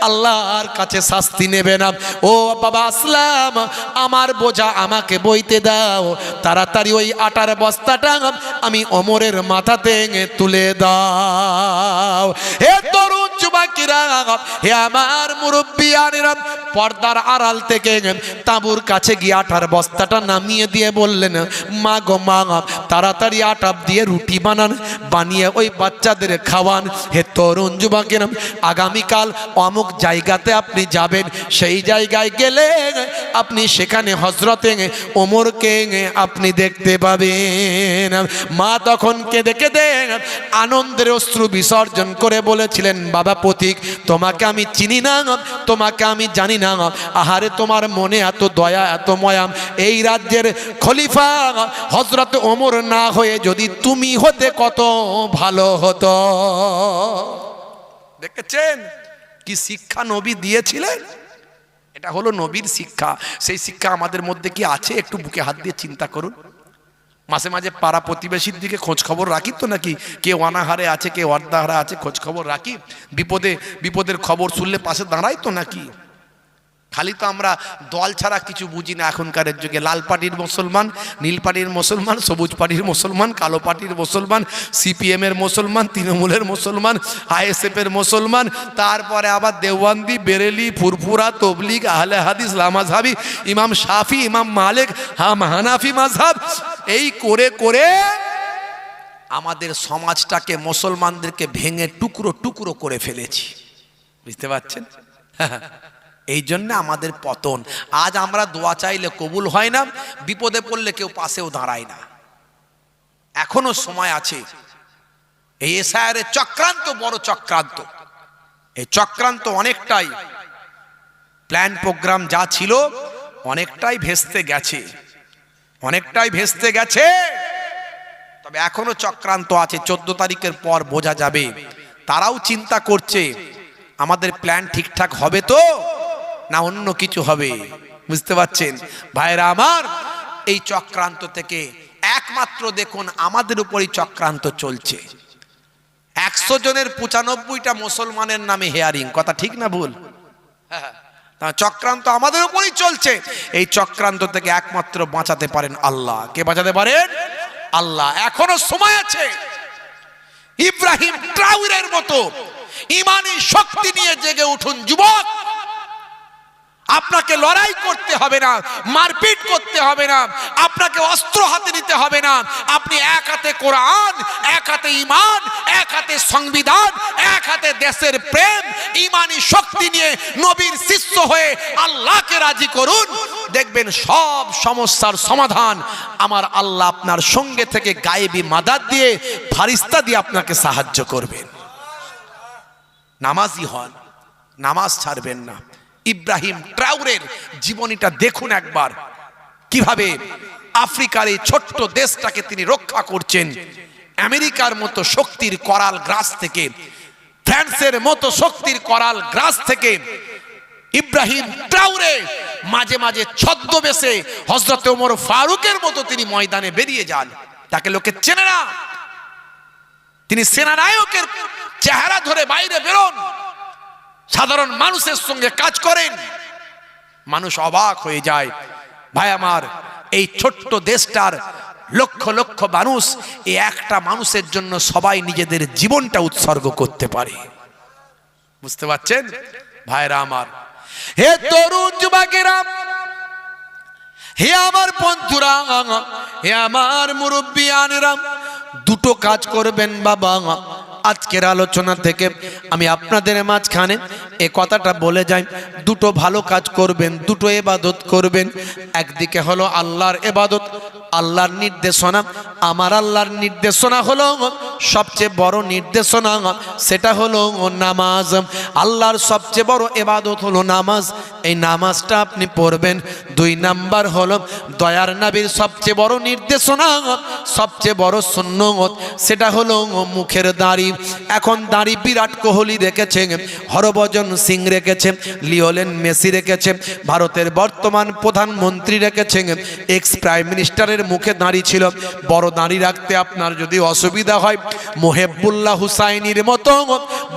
আল্লাহর কাছে শাস্তি নেবে না। ও বাবা আসলাম, আমার বোঝা আমাকে বইতে দাও, তাড়াতাড়ি ওই আটার বস্তাটা আমি ওমরের মাথাতে তুলে দাও। হে তরুণ যুবক, যুবকেরা, হে আমার মুরব্বিয়ানেরা, পর্দার আড়াল থেকে তাঁবুর কাছে গিয়ে আটার বস্তাটা নামিয়ে দিয়ে বললেন, মা গো মা, তাড়াতাড়ি আটা দিয়ে রুটি বানান, বানিয়ে ওই বাচ্চাদের খাওয়ান। হে তরুণ যুবকেরা, আগামীকাল অমুক জায়গাতে আপনি যাবেন, সেই জায়গায় গেলে আপনি সেখানে হযরতে ওমরকে আপনি দেখতে পাবেন। মা তখন কেঁদে কেঁদে আনন্দের অশ্রু বিসর্জন করে বলেছিলেন, বাবা পথিক, তোমাকে আমি চিনি না, তোমাকে আমি জানি না, আহারে তোমার মনে এত দয়া এত ময়াম, এই রাজ্যের খলিফা হযরত ওমর না হয়ে যদি তুমি হতে কত ভালো হতো। দেখেছেন কি শিক্ষা নবী দিয়েছিলেন? এটা হলো নবীর শিক্ষা। সেই শিক্ষা আমাদের মধ্যে কি আছে? একটু বুকে হাত দিয়ে চিন্তা করুন। মাঝে মাঝে পাড়া প্রতিবেশীর দিকে খোঁজ খবর রাখি তো নাকি? কে অনাহারে আছে, কে অর্ধাহারে আছে, খোঁজ খবর রাখি। বিপদের খবর শুনলে পাশে দাঁড়াই তো নাকি? খালি তো আমরা দল ছাড়া কিছু বুঝি না এখনকার যুগে। লাল পার্টির মুসলমান, নীল পার্টির মুসলমান, সবুজ পার্টির মুসলমান, কালো পার্টির মুসলমান, সিপিএমের মুসলমান, তৃণমূলের মুসলমান, আইএসএফের মুসলমান, তারপরে আবার দেওবন্দি, বেরেলি, ফুরফুরা, তবলিগ, আহলে হাদিস, লামাজহাবি, ইমাম শাফি, ইমাম মালিক, হানাফি মাযহাব, এই করে করে আমাদের সমাজটাকে, মুসলমানদেরকে ভেঙে টুকরো টুকরো করে ফেলেছি। বুঝতে পারছেন? এই জন্য আমাদের পতন। আজ আমরা দোয়া চাইলে কবুল হয় না, বিপদে পড়লে কেউ পাশেও দাঁড়ায় না। এখনো সময় আছে। এই এসআইআরের চক্রান্ত বড় চক্রান্ত। এই চক্রান্ত অনেকটাই প্ল্যান প্রোগ্রাম যা ছিল অনেকটাই ভেস্তে গেছে, অনেকটাই ভেস্তে গেছে। তবে এখনো চক্রান্ত আছে। 14 তারিখের পর বোঝা যাবে। তারাও চিন্তা করছে আমাদের প্ল্যান ঠিকঠাক হবে তো না অন্য কিছু হবে। বুঝতে পারছেন ভাইরা আমার? এই চক্রান্ত থেকে একমাত্র দেখুন আমাদের উপরই চক্রান্ত চলছে। 100 জনের 95টা মুসলমানের নামে হেয়ারিং। কথা ঠিক না ভুল? চক্রান্ত আমাদের উপরই চলছে। এই চক্রান্ত থেকে একমাত্র বাঁচাতে পারেন আল্লাহ। কে বাঁচাতে পারেন? আল্লাহ। এখনো সময় আছে। ইব্রাহিম ট্রাউরের মতো ইমানি শক্তি নিয়ে জেগে উঠুন যুবক। আপনাকে লড়াই করতে হবে না, মারপিট করতে হবে না, আপনাকে অস্ত্র হাতে নিতে হবে না। আপনি এক হাতে কোরআন, এক হাতে ঈমান, এক হাতে সংবিধান, এক হাতে দেশের প্রেম, ইমানি শক্তি নিয়ে নবীর শিষ্য হয়ে আল্লাহকে রাজি করুন। দেখবেন সব সমস্যার সমাধান আমার আল্লাহ আপনার সঙ্গে থেকে গায়েবী মাদাদ দিয়ে, ফারিস্তা দিয়ে আপনাকে সাহায্য করবেন। নামাজি হন, নামাজ ছাড়বেন না। ইব্রাহিম ট্রাউরের জীবনীটা দেখুন একবার, কিভাবে আফ্রিকার এই ছোট্ট দেশটাকে তিনি রক্ষা করছেন। আমেরিকার মতো শক্তির করাল গ্রাস থেকে, ফ্রান্সের মতো শক্তির করাল গ্রাস থেকে ইব্রাহিম ট্রাউরে মাঝে মাঝে ছদ্মবেশে হযরত ওমর ফারুকের মতো তিনি ময়দানে বেরিয়ে যান। তাকে লোকে চেনে না। তিনি সেনানায়কের চেহারা ধরে বাইরে বেরোন, সাধারণ মানুষের সঙ্গে কাজ করেন। মানুষ অবাক হয়ে যায়। ভাই আমার, এই ছোট্ট দেশটার লক্ষ লক্ষ মানুষ, এই একটা মানুষের জন্য সবাই নিজেদের জীবনটা উৎসর্গ করতে পারে। বুঝতে পারছেন ভাইরা আমার? হে তরুণ যুবকেরা, হে আমার বন্ধুরা, হে আমার মুরব্বিয়ানেরা, দুটো কাজ করবেন বাবা। আজকের আলোচনা থেকে আমি আপনাদের মাঝখানে এই কথাটা বলে যাই, দুটো ভালো কাজ করবেন, দুটো ইবাদত করবেন। একদিকে হলো আল্লাহর ইবাদত, আল্লাহর নির্দেশনা। আমার আল্লাহর নির্দেশনা হলো সবচেয়ে বড় নির্দেশনা, সেটা হলো নামাজ। আল্লাহর সবচেয়ে বড় ইবাদত হলো নামাজ। এই নামাজটা আপনি পড়বেন। 2 নাম্বার হলো দয়ার নবীর সবচেয়ে বড় নির্দেশনা, সবচেয়ে বড় সুন্নত, সেটা হলো মুখের দাড়ি। এখন দাড়ি বিরাট কোহলি রেখেছে, হরভজন সিং রেখেছে, লিওনেল মেসি রেখেছে, ভারতের বর্তমান প্রধানমন্ত্রী রেখেছে, এক্স প্রাইম মিনিস্টারের মুখে দাড়ি ছিল, বড় দাড়ি রাখতে আপনার যদি অসুবিধা হয়, মুহিবুল্লাহ হুসাইনির মতো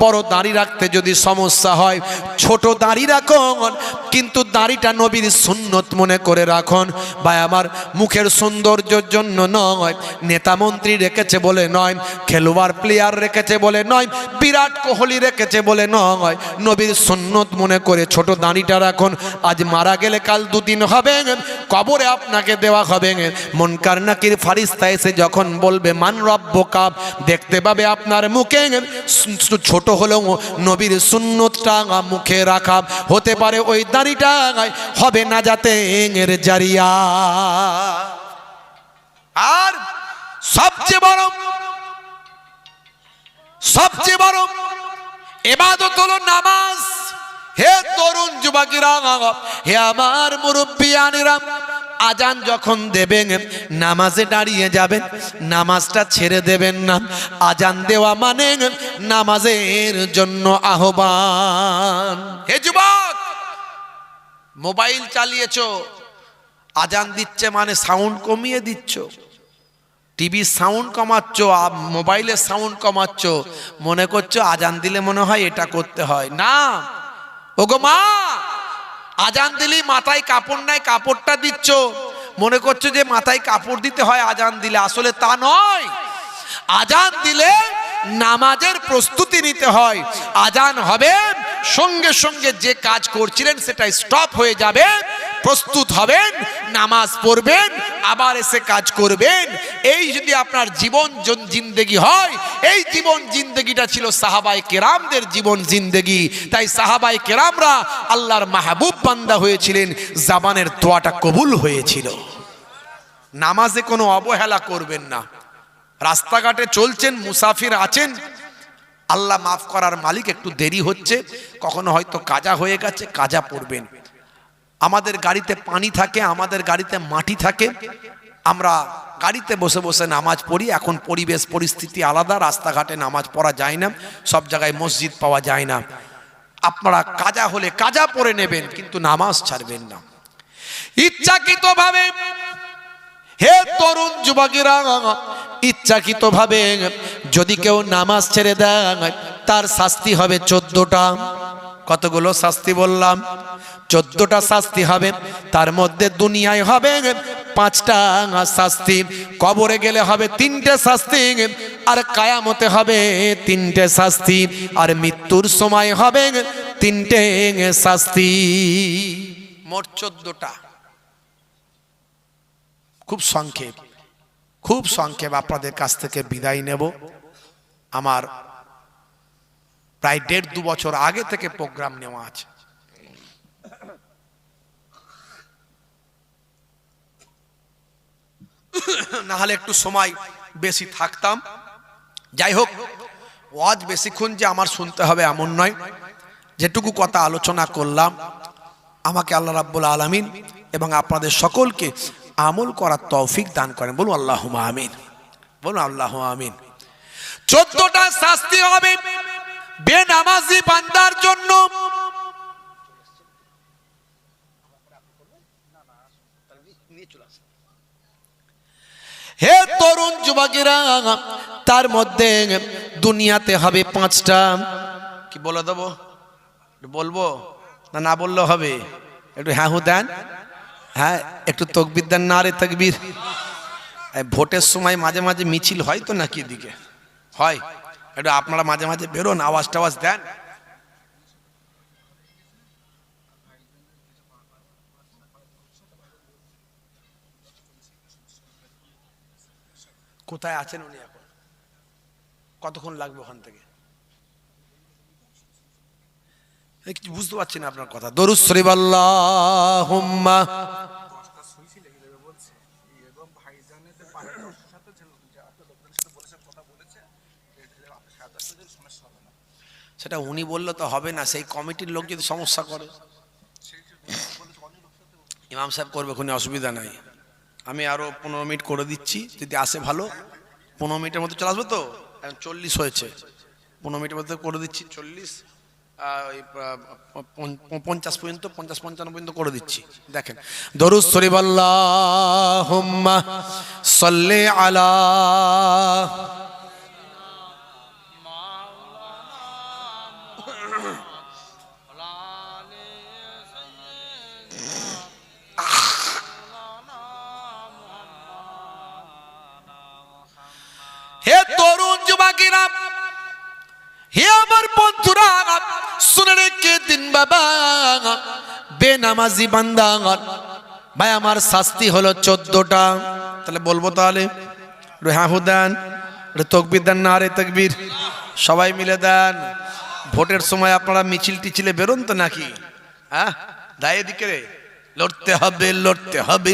বড় দাড়ি রাখতে যদি সমস্যা হয়, ছোট দাড়ি রাখুন, কিন্তু দাড়িটা নবীর সুন্নত মনে করে রাখুন। ভাই আমার, মুখের সৌন্দর্যের জন্য নয়, নেতা মন্ত্রী রেখেছে বলে নয়, খেলোয়াড় প্লেয়ার রেখেছে বলে নয়, বিরাট কোহলি রেখেছে বলে নয়, নবীর সুন্নত মনে করে ছোট দাড়িটা রাখুন। আজ মারা গেলে কাল দুদিন হবে, কবরে আপনাকে দেওয়া হবে, মুনকার নাকির ফারিস্তা এসে যখন বলবে মান রব্বুকা, দেখতে পাবে আপনার মুখে ছোট হলেও নবীর সুন্নতটা মুখে রাখা। হতে পারে ওই দাড়িটা হবে নাজাতের জারিয়া। আর সবচেয়ে বড় ইবাদত হলো নামাজ। হে তরুণ যুবকেরা, হে আমার মুরব্বিয়ানেরা, আজান যখন দেবেন নামাজে দাঁড়িয়ে যাবেন, নামাজটা ছেড়ে দেবেন না। আজান দেওয়া মানে নামাজের জন্য আহ্বান। হে যুবক, মোবাইল চালিয়েছো, আজান দিচ্ছে মানে সাউন্ড কমিয়ে দিচ্ছ, টিভি সাউন্ড কমাচ্ছ, মোবাইলের সাউন্ড কমাচ্ছ, মনে করছো আজান দিলে মনে হয় এটা করতে হয় না। ওগো মা, আজান দিলেই মাথায় কাপড় নাই, কাপড়টা দিচ্ছ, মনে করছো যে মাথায় কাপড় দিতে হয় আজান দিলে, আসলে তা নয়। আজান দিলে নামাজের প্রস্তুতি নিতে হয়। আজান হবে, সঙ্গে সঙ্গে যে কাজ করছিলেন সেটা স্টপ হয়ে যাবে, প্রস্তুত হবেন, নামাজ পড়বেন, আবার এসে কাজ করবেন। এই যদি আপনার জীবন জিন্দেগি হয়, এই জীবন জিন্দেগিটা ছিল সাহাবায়ে কেরামদের জীবন জিন্দেগি। তাই সাহাবায়ে কেরামরা আল্লাহর মাহবুব বান্দা হয়েছিলেন, জাবানের দোয়াটা কবুল হয়েছিল। নামাজে কোনো অবহেলা করবেন না। রাস্তাঘাটে চলছেন, মুসাফির আছেন, আল্লাহ মাফ করার মালিক, একটু দেরি হচ্ছে, কখনো হয়তো কাজা হয়ে গেছে, কাজা পড়বেন। আমাদের গাড়িতে পানি থাকে, আমাদের গাড়িতে মাটি থাকে, আমরা গাড়িতে বসে বসে নামাজ পড়ি। এখন পরিবেশ পরিস্থিতি আলাদা, রাস্তাঘাটে নামাজ পড়া যায় না, সব জায়গায় মসজিদ পাওয়া যায় না। আপনারা কাজা হলে কাজা পড়ে নেবেন, কিন্তু নামাজ ছাড়বেন না। ইচ্ছাকৃতভাবে, হে তরুণ যুবকেরা, ইচ্ছাকৃতভাবে যদি কেউ নামাজ ছেড়ে দেয়, তার শাস্তি হবে 14টা। কতগুলো শাস্তি বললাম? 14টা শাস্তি হবে। তার মধ্যে দুনিয়ায় হবে 5টা শাস্তি, কবরে গেলে হবে 3টে শাস্তি, আর কায়ামতে হবে 3টে শাস্তি, আর মৃত্যুর সময় হবে 3টে শাস্তি। মোট 14টা। খুব সংক্ষেপ আপনাদের কাছ থেকে বিদায় নেব। আমার প্রায় 1.5-2 বছর আগে থেকে প্রোগ্রাম নেওয়া আছে। না হলে একটু সময় বেশি থাকতাম। যাই হোক, ওয়াজ বেশিক্ষণ যে আমার শুনতে হবে এমন নয়। যেটুকু কথা আলোচনা করলাম, আমাকে আল্লাহ রাব্বুল আলামিন এবং আপনাদের সকলকে আমল করার তৌফিক দান করেন। বলুন আল্লাহুম্মা আমিন, বলুন আল্লাহুম্মা আমিন। 14টা শাস্তি হবে বেনামাজি বান্দার জন্য। হে তরুণ যুবকেরা, তার মধ্যে দুনিয়াতে হবে 5টা। কি বলে দেবো? বলবো না, না বললে হবে? একটু হ্যাঁ হু দেন, হ্যাঁ একটু তাকবীর দেন, না রে তাকবীর। ভোটের সময় মাঝে মাঝে মিছিল হয় তো নাকি এদিকে হয়, একটু আপনারা মাঝে মাঝে বেরোন, আওয়াজ টাওয়াজ দেন। কোথায় আছেন উনি এখন? কতক্ষণ লাগবে ওখান থেকে? কিছু বুঝতে পারছি না আপনার কথা। দরুদ শরীফ আল্লাহুম্মা। সেটা উনি বললে তো হবে না, সেই কমিটির লোক যদি সমস্যা করে, ইমাম সাহেব করবে, কোনো অসুবিধা নাই। আমি আরো 15 মিনিট করে দিচ্ছি, যদি আসে ভালো। 15 মিনিটের মধ্যে চলে আসবে তো? 40 হয়েছে, 15 মিনিটের মধ্যে করে দিচ্ছি 40। 50 পর্যন্ত 50-55 পর্যন্ত করে দিচ্ছি। দেখেন দরুদ শরীফ আল্লাহুম্মা সাল্লি আলা হে তরুণ যুবকেরা, হে আমার বন্ধুরা, শুনে রেখে দিন বাবা, বেনামাজি বান্দা ভাই আমার শাস্তি হলো 14টা। তাহলে বলবো তাহলে হ্যাঁ দেন, তকবির দেন, না রে তকবির সবাই মিলে দেন। ভোটের সময় আপনারা মিছিল টিছিলে বেরোন তো নাকি? হ্যাঁ দায় দিকে রে, লড়তে হবে লড়তে হবে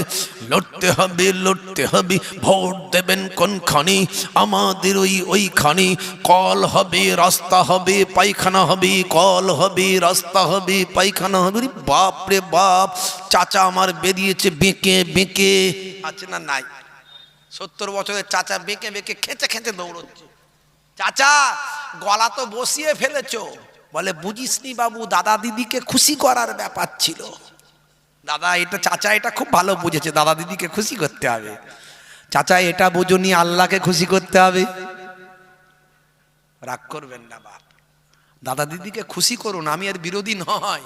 লড়তে হবে লড়তে হবে, ভোট দেবেন কোনখানি আমাদের ওইখানি, কল হবে রাস্তা হবে পায়খানা হবে, কল হবে রাস্তা হবে পায়খানা হবে। বাপ রে বাপ, চাচা আমার বেরিয়েছে বেঁকে বেঁকে, আছে না নাই? 70 বছরের চাচা বেঁকে বেঁকে খেঁচে খেঁচে দৌড়চ্ছে। চাচা গলা তো বসিয়ে ফেলেছো। বলে বুঝিসনি বাবু, দাদা দিদিকে খুশি করার ব্যাপার ছিল। দাদা এটা, চাচা এটা খুব ভালো বুঝেছে, দাদা দিদিকে খুশি করতে হবে। চাচা এটা বুঝুনি, আল্লাহকে খুশি করতে হবে। রাগ করবেন না বাপ, দাদা দিদিকে খুশি করুন, আমি এর বিরোধী নয়,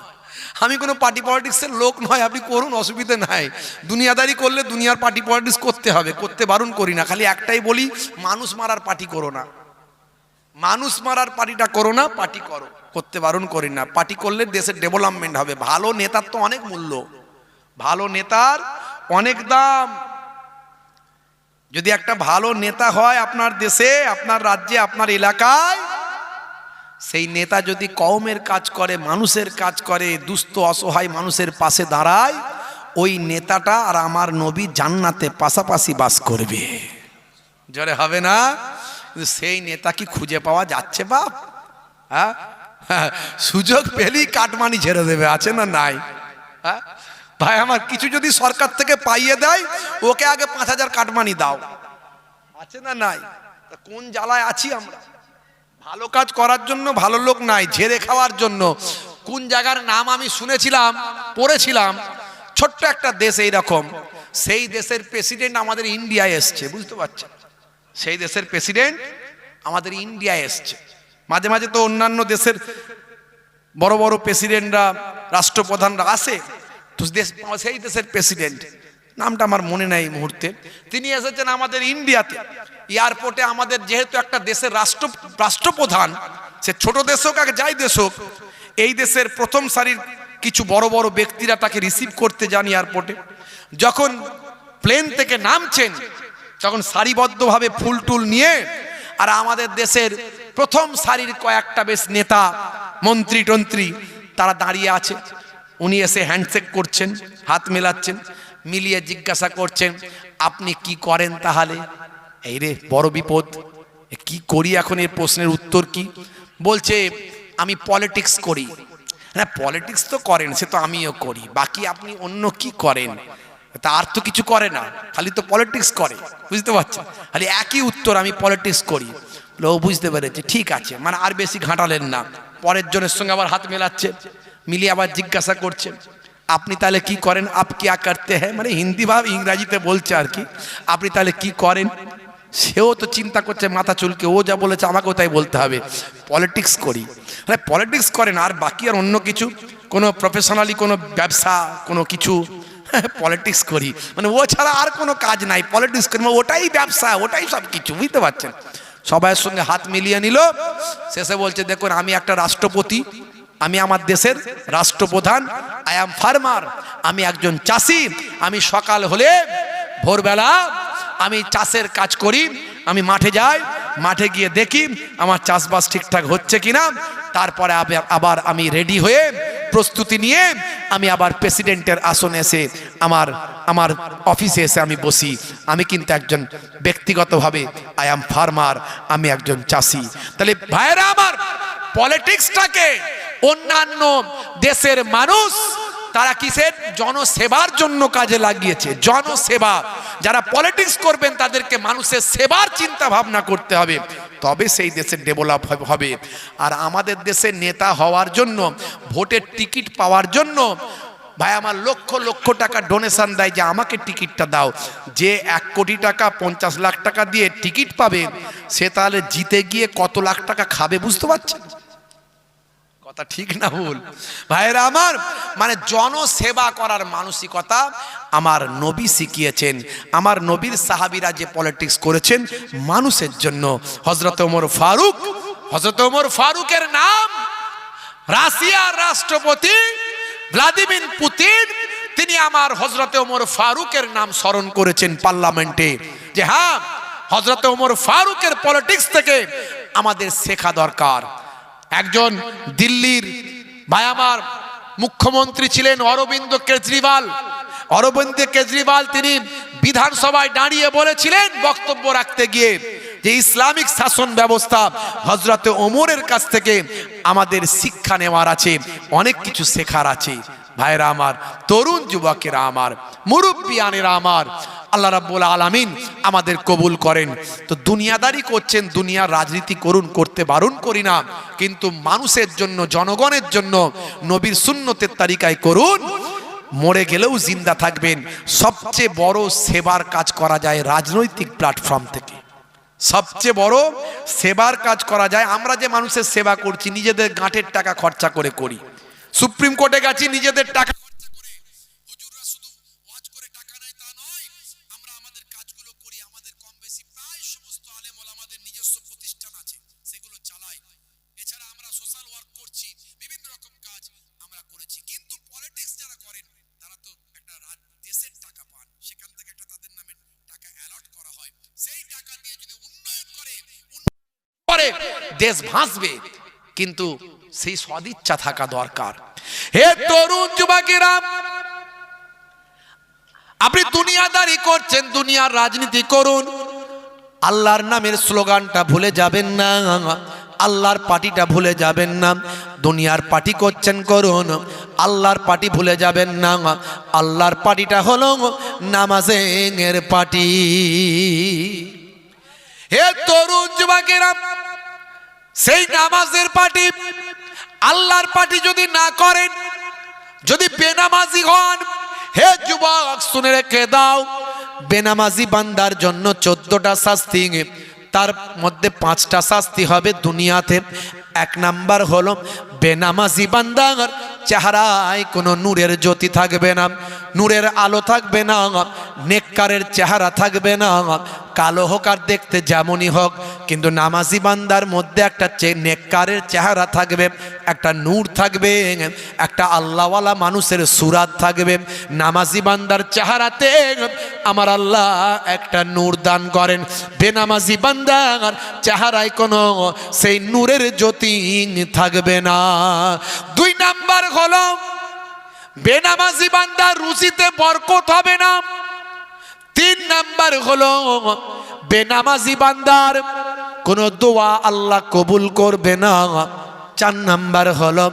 আমি কোনো পার্টি পলিটিক্সের লোক নয়, আপনি করুন, অসুবিধা নাই। দুনিয়াদারি করলে দুনিয়ার পার্টি পলিটিক্স করতে হবে, করতে বারণ করি না, খালি একটাই বলি মানুষ মারার পার্টি করো না, মানুষ মারার পার্টিটা করো না, পার্টি করো, করতে বারণ করি না। পার্টি করলে দেশের ডেভেলপমেন্ট হবে। ভালো নেতার তো অনেক মূল্য, ভালো নেতার অনেক দাম। যদি একটা ভালো নেতা হয় আপনার দেশে, আপনার রাজ্যে, আপনার এলাকায়, সেই নেতা যদি কওমের কাজ করে, মানুষের কাজ করে, দুস্থ অসহায় মানুষের পাশে দাঁড়ায়, ওই নেতাটা আর আমার নবী জান্নাতে পাশাপাশি বাস করবে। জোরে হবে না? সেই নেতা কি খুঁজে পাওয়া যাচ্ছে বাপ? হ্যাঁ, সুযোগ পেলেই কাটমানি ছেড়ে দেবে, আছে না নাই? হ্যাঁ ভাই আমার, কিছু যদি সরকার থেকে পাইয়ে দেয়, ওকে আগে 5000 কাটমানি দাও, আছে না নাই? কোন জ্বালায় আছি আমরা? ভালো কাজ করার জন্য ভালো লোক নাই, ঝেড়ে খাওয়ার জন্য। কোন জায়গার নাম আমি শুনেছিলাম, পড়েছিলাম, ছোট্ট একটা দেশ এইরকম, সেই দেশের প্রেসিডেন্ট আমাদের ইন্ডিয়ায় এসছে, বুঝতে পারছেন? সেই দেশের প্রেসিডেন্ট আমাদের ইন্ডিয়ায় এসছে। মাঝে মাঝে তো অন্যান্য দেশের বড় বড় প্রেসিডেন্টরা, রাষ্ট্রপ্রধানরা আসে, তো সেই দেশের প্রেসিডেন্ট, নামটা আমার মনে নাই এই মুহূর্তে, তিনি এসেছেন আমাদের ইন্ডিয়াতে। এয়ারপোর্টে আমাদের যেহেতু একটা দেশের রাষ্ট্রপ্রধান, সে ছোট দেশ হোক আর যাই দেশ হোক, এই দেশের প্রথম সারির কিছু বড় বড় ব্যক্তিরা তাকে রিসিভ করতে যান এয়ারপোর্টে। যখন প্লেন থেকে নামছেন, তখন সারিবদ্ধভাবে ফুল টুল নিয়ে, আর আমাদের দেশের প্রথম সারির কয়েকটা বেশ নেতা, মন্ত্রী টন্ত্রী, তারা দাঁড়িয়ে আছে। উনি এসে হ্যান্ডশেক করছেন, হাত মেলাচ্ছেন, মিলিয়ে জিজ্ঞাসা করছেন আপনি কি করেন তাহলে? এই রে বড় বিপদ, কি করি এখন, এর প্রশ্নের উত্তর কি? বলছে আমি পলিটিক্স করি। হ্যাঁ পলিটিক্স তো করেন, সে তো আমিও করি, বাকি আপনি অন্য কি করেন? তা আর তো কিছু করে না, খালি তো পলিটিক্স করে, বুঝতে পারছেন? খালি একই উত্তর, আমি পলিটিক্স করি। ও বুঝতে পেরেছে, ঠিক আছে, মানে আর বেশি ঘাঁটালেন না। পরের জনের সঙ্গে আবার হাত মেলাচ্ছে, মিলিয়ে আবার জিজ্ঞাসা করছে আপনি তাহলে কি করেন? আপ কিয়া করতে হ্যাঁ, মানে হিন্দি ভাব ইংরাজিতে বলছে আর কি, আপনি তাহলে কি করেন? সেও তো চিন্তা করছে মাথা চুলকে, ও যা বলেছে আমাকেও তাই বলতে হবে, পলিটিক্স করি। হ্যাঁ পলিটিক্স করেন, আর বাকি আর অন্য কিছু, কোনো প্রফেশনালি কোনো ব্যবসা কোনো কিছু? পলিটিক্স করি, মানে ও ছাড়া আর কোনো কাজ নাই, পলিটিক্স করি, ওটাই ব্যবসা, ওটাই সব কিছু, বুঝতে পারছেন? সবাইয়ের সঙ্গে হাত মিলিয়ে নিল। শেষে বলছে দেখুন আমি একটা রাষ্ট্রপতি, আমি আমার দেশের রাষ্ট্রপ্রধান, আই অ্যাম ফার্মার, আমি একজন চাষি। আমি সকাল হলে ভোরবেলা আমি চাষের কাজ করি, আমি মাঠে যাই, মাঠে গিয়ে দেখি আমার চাষবাস ঠিকঠাক হচ্ছে কিনা, তারপরে আবার আমি রেডি হয়ে প্রস্তুতি নিয়ে আমি আবার প্রেসিডেন্টের আসনে এসে আমার অফিসে এসে আমি বসি। আমি কিন্তু একজন ব্যক্তিগতভাবে আই অ্যাম ফার্মার, আমি একজন চাষি। তাহলে ভাইরা আমার, পলিটিক্সটাকে অন্যান্য দেশের মানুষ তারা কিসের? জনসেবার জন্য কাজে লাগিয়েছে, জনসেবা। যারা পলিটিক্স করবেন তাদেরকে মানুষের সেবার চিন্তা ভাবনা করতে হবে, তবে সেই দেশের ডেভেলপ হবে। আর আমাদের দেশের নেতা হওয়ার জন্য, ভোটের টিকিট পাওয়ার জন্য ভাই আমার লক্ষ লক্ষ টাকা ডোনেশন দেয় যে আমাকে টিকিটটা দাও। যে 1 কোটি টাকা 50 লাখ টাকা দিয়ে টিকিট পাবে, সে তাহলে জিতে গিয়ে কত লাখ টাকা খাবে বুঝতে পারছেন? কথা ঠিক না ভুল? ভাইরা আমার, মানে জনসেবা করার মানসিকতা আমার নবী শিখিয়েছেন। আমার নবীর সাহাবীরা যে পলিটিক্স করেছেন মানুষের জন্য। হযরত ওমর ফারুকের নাম রাশিয়ার রাষ্ট্রপতি ভ্লাদিমির পুতিন, তিনি আমার হযরত ওমর ফারুকের নাম স্মরণ করেছেন পার্লামেন্টে, যে হ্যাঁ হযরত ওমর ফারুকের পলিটিক্স থেকে আমাদের শেখা দরকার। একজন দিল্লির ভাই আমার মুখ্যমন্ত্রী ছিলেন অরবিন্দ কেজরিওয়াল। তিনি বিধানসভায় দাঁড়িয়ে বলেছিলেন বক্তব্য রাখতে গিয়ে যে ইসলামিক শাসন ব্যবস্থা হযরত ওমরের কাছ থেকে আমাদের শিক্ষা নেওয়ার আছে, অনেক কিছু শেখার আছে। ভাইরা আমার, তরুণ যুবকেরা আমার, মুরব্বিয়ানেরা আমার, আল্লাহ রাব্বুল আলামিন আমাদের কবুল করেন। তো দুনিয়াদারি করছেন, দুনিয়ার রাজনীতি করুন, করতে বারণ করি না, কিন্তু মানুষের জন্য, জনগণের জন্য নবীর সুন্নতের তালিকায় করুন। মরে গেলেও জিন্দা থাকবেন। সবচেয়ে বড় সেবার কাজ করা যায় রাজনৈতিক প্ল্যাটফর্ম থেকে। সবচেয়ে বড় সেবার কাজ করা যায়। আমরা যে মানুষের সেবা করছি নিজেদের গাঁটের টাকা খরচা করে করি। সুপ্রিম কোর্টে গেছি নিজেদের টাকা খরচা করে। হুজুররা শুধু ওয়াজ করে টাকা নেয় তা নয়, আমরা আমাদের কাজগুলো করি। আমাদের কম বেশি প্রায় সমস্ত আলেম ওলামাদের নিজস্ব প্রতিষ্ঠান আছে, সেগুলো চালাই। এছাড়া আমরা সোশ্যাল ওয়ার্ক করছি, বিভিন্ন রকম কাজ আমরা করেছি। কিন্তু পলিটিক্স যারা করেন তারা তো একটা দেশের টাকা পান, সেখান থেকে একটা তাদের নামে টাকা অ্যালট করা হয়। সেই টাকা দিয়ে যদি উন্নয়ন করে দেশ ভাসবে, কিন্তু সেই সদিচ্ছা থাকা দরকার। হে তরুণ যুবকেরা, আপনি দুনিয়াদারি করছেন, দুনিয়ার রাজনীতি করুন, আল্লাহর নামের স্লোগানটা ভুলে যাবেন না, আল্লাহর পার্টিটা ভুলে যাবেন না। দুনিয়ার পার্টি করছেন করুন, আল্লাহর পার্টি ভুলে যাবেন না। আল্লাহর পার্টিটা হলো নামাজের পার্টি। হে তরুণ যুবকেরা, সেই নামাজের পার্টি, আল্লাহর পার্টি যদি না করেন, যদি বেনামাজি হন, হে যুবক শুনে রেখে দাও, বেনামাজি বান্দার জন্য 14টা শাস্তি, তার মধ্যে 5টা শাস্তি হবে দুনিয়াতে। 1 নাম্বার হলো বেনামাজি বান্দার চেহারায় কোনো নূরের জ্যোতি থাকবে না, নূরের আলো থাকবে না, নেককারের চেহারা থাকবে না। কালো হোক আর দেখতে যেমনই হোক, কিন্তু নামাজি বান্দার মধ্যে একটা নেককারের চেহারা থাকবে, একটা নূর থাকবে, একটা আল্লাহওয়ালা মানুষের সুরাত থাকবে। নামাজি বান্দার চেহারাতে আমার আল্লাহ একটা নূর দান করেন। বেনামাজি বান্দার চেহারায় কোনো সেই নূরের জ্যোতি থাকবে না। 2 নাম্বার হলো বেনামাজি বান্দার রুজিতে বরকত হবে না। 3 নাম্বার হলো বেনামাজি বান্দার কোনো দোয়া আল্লাহ কবুল করবে না। 4 নাম্বার হলো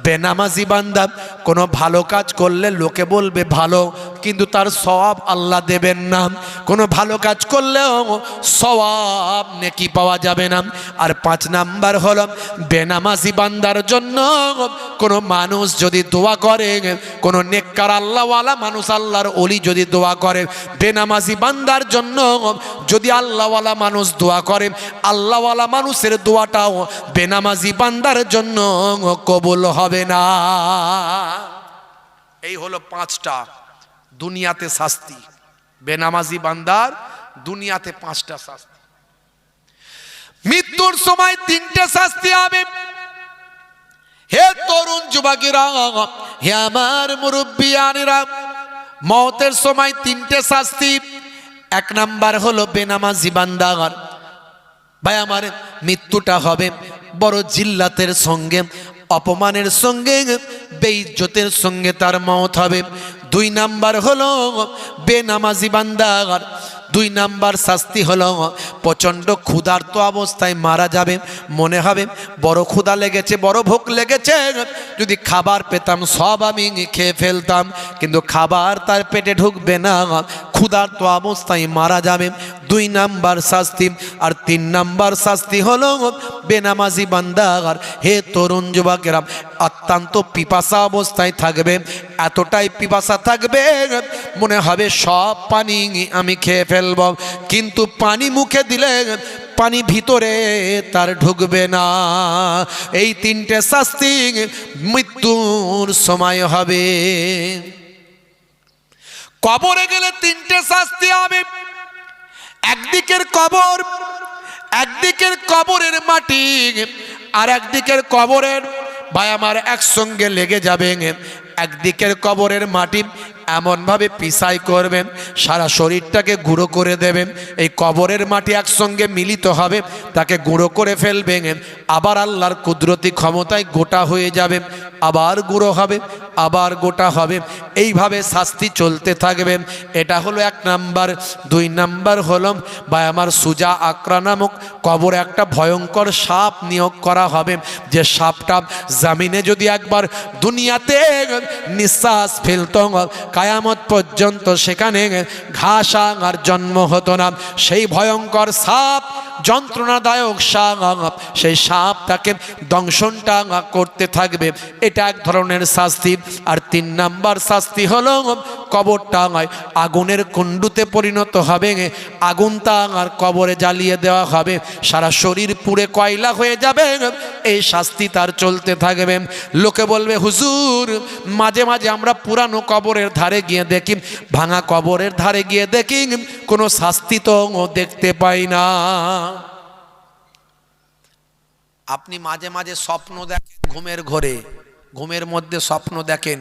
বেনামাজি বান্দা কোনো ভালো কাজ করলে লোকে বলবে ভালো, কিন্তু তার সওয়াব আল্লাহ দেবেন না। কোনো ভালো কাজ করলেও সওয়াব নেকি পাওয়া যাবে না। আর 5 নাম্বার হলো বেনামাজি বান্দার জন্য কোনো মানুষ যদি দোয়া করে, কোনো নেককার আল্লাহওয়ালা মানুষ, আল্লাহর ওলি যদি দোয়া করে, বেনামাজি বান্দার জন্য যদি আল্লাহওয়ালা মানুষ দোয়া করে, আল্লাহওয়ালা মানুষের দোয়াটাও বেনামাজি বান্দার জন্য কবুল হবে না। এই হলো 5টা দুনিয়াতে শাস্তি। বেনামাজি বান্দার দুনিয়াতে 5টা শাস্তি। মৃত্যুর সময় 3টে শাস্তি হবে। হে তরুণ যুবকেরা, হে আমার মুরব্বিয়ানেরা, মওতের সময় 3টে শাস্তি। 1 নাম্বার হলো বেনামাজি বান্দার ভাই আমার মৃত্যুটা হবে বড় জিল্লাতের সঙ্গে, অপমানের সঙ্গে, বেইজ্জতের সঙ্গে তার মওত হবে। 2 নাম্বার হলো বেনামাজি বান্দার দুই নাম্বার শাস্তি হলো প্রচণ্ড ক্ষুধার্ত অবস্থায় মারা যাবে। মনে হবে বড় ক্ষুধা লেগেছে, বড় ভোক লেগেছে, যদি খাবার পেতাম সব আমি খেয়ে ফেলতাম, কিন্তু খাবার তার পেটে ঢুকবে না, ক্ষুধার্ত অবস্থায় মারা যাবে। দুই নাম্বার শাস্তি। আর তিন নাম্বার শাস্তি হলো বেনামাজি বান্দার, হে তরুণ যুবকেরা, অত্যন্ত পিপাসা অবস্থায় থাকবে, এতটাই পিপাসা থাকবে মনে হবে সব পানি আমি খেয়ে ফেলব, কিন্তু পানি মুখে দিলে পানি ভিতরে তার ঢুকবে না। এই তিনটে শাস্তি মৃত্যুর সময় হবে। কবরে গেলে তিনটে শাস্তি হবে। একদিকের কবর, একদিকের কবরের মাটি, আর একদিকের কবরের ভাই আমার একসঙ্গে লেগে যাবে। একদিকের কবরের মাটি এমনভাবে পিসাই করবেন, সারা শরীরটাকে গুঁড়ো করে দেবেন। এই কবরের মাটি একসঙ্গে মিলিত হবে, তাকে গুঁড়ো করে ফেলবেন। আবার আল্লাহর কুদরতি ক্ষমতায় গোটা হয়ে যাবে, আবার গুঁড়ো হবে, আবার গোটা হবে, এইভাবে শাস্তি চলতে থাকবে। এটা হলো এক নাম্বার। দুই নাম্বার হলো বা আমার সুজা আকরা নামক কবরে একটা ভয়ঙ্কর সাপ নিয়োগ করা হবে, যে সাপটা জামিনে যদি একবার দুনিয়াতে নিঃশ্বাস ফেলত, কায়ামত পর্যন্ত সেখানে ঘাস আর জন্ম হতো না। সেই ভয়ঙ্কর সাপ, যন্ত্রণাদায়ক সাপ, সেই সাপ তাকে দংশনটা করতে থাকবে। এটা এক ধরনের শাস্তি। আর তিন নাম্বার শাস্তি হলো কবরটা আগুনের কুণ্ডুতে পরিণত হবে, আগুনটা আর কবরে জ্বালিয়ে দেওয়া হবে, সারা শরীর পুড়ে কয়লা হয়ে যাবে। এই শাস্তি তার চলতে থাকবে। লোকে বলবে হুজুর, মাঝে মাঝে আমরা পুরানো কবরের ধারে গিয়ে দেখি, ভাঙা কবরের ধারে গিয়ে দেখি কোনো শাস্তি তো দেখতে পাই না। আপনি মাঝে মাঝে স্বপ্ন দেখেন ঘুমের ঘরে, ঘুমের মধ্যে স্বপ্ন দেখেন,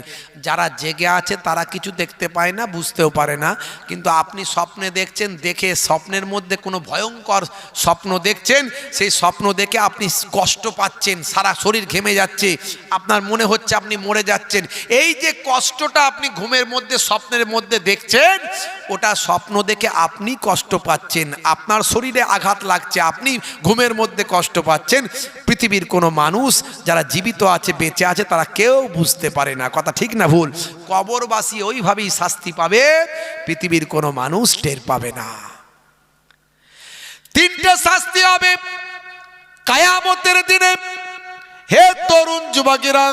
যারা জেগে আছে তারা কিছু দেখতে পায় না, বুঝতেও পারে না, কিন্তু আপনি স্বপ্নে দেখছেন, দেখে স্বপ্নের মধ্যে কোনো ভয়ঙ্কর স্বপ্ন দেখছেন, সেই স্বপ্ন দেখে আপনি কষ্ট পাচ্ছেন, সারা শরীর ঘেমে যাচ্ছে, আপনার মনে হচ্ছে আপনি মরে যাচ্ছেন। এই যে কষ্টটা আপনি ঘুমের মধ্যে স্বপ্নের মধ্যে দেখছেন, ওটা স্বপ্ন দেখে আপনি কষ্ট পাচ্ছেন, আপনার শরীরে আঘাত লাগছে, আপনি ঘুমের মধ্যে কষ্ট পাচ্ছেন। পৃথিবীর কোনো মানুষ যারা জীবিত আছে, বেঁচে আছে, তারা কেউ বুঝতে পারে না। কথা ঠিক না ভুল? কবরবাসী ওইভাবেই শাস্তি পাবে, পৃথিবীর কোনো মানুষ টের পাবে না। তিনটে শাস্তি হবে কিয়ামতের দিনে। হে তরুণ যুবকেরা,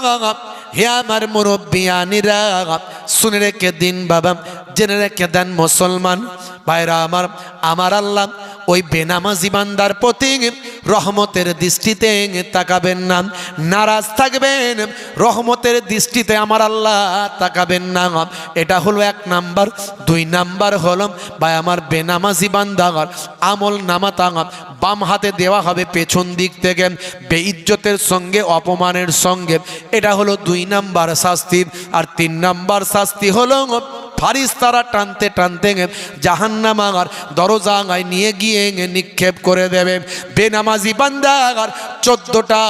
হে আমার মুরব্বিয়ানিরা, শুনে রেখে দিন বাবা, জেনে রেখে দেন মুসলমান ভাইরা আমার। আমার আল্লাহ ওই বেনামাজি বান্দার প্রতি রহমতের দৃষ্টিতে তাকাবেন না, নারাজ থাকবেন, রহমতের দৃষ্টিতে আমার আল্লাহ তাকাবেন না। এটা হলো এক নাম্বার। দুই নাম্বার হলো ভাই আমার বেনামাজি বান্দার আমল নামাতা বাম হাতে দেওয়া হবে পেছন দিক থেকে, বেইজ্জতের সঙ্গে, অপমানের সঙ্গে। এটা হলো দুই নাম্বার শাস্তি। আর তিন নাম্বার শাস্তি হলো ফারিস্তারা টানতে টানতে জাহান্নামার দরজায় নিয়ে গিয়ে নিক্ষেপ করে দেবে। বেনামাজি বান্দার 14টা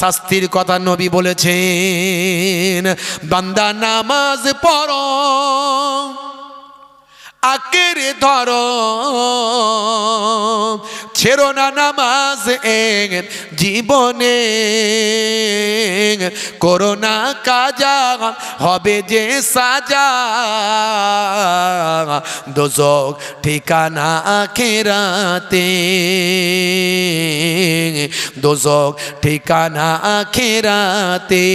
শাস্তির কথা নবী বলেছেন। বান্দা নামাজ পড়ো, আঁকড়ে ধরো, ছেড়ো না নামাজ জীবনে, করো না কাজা হবে যে সাজা, দোজখ ঠিকানা আখিরাতে, দোজখ ঠিকানা আখিরাতে।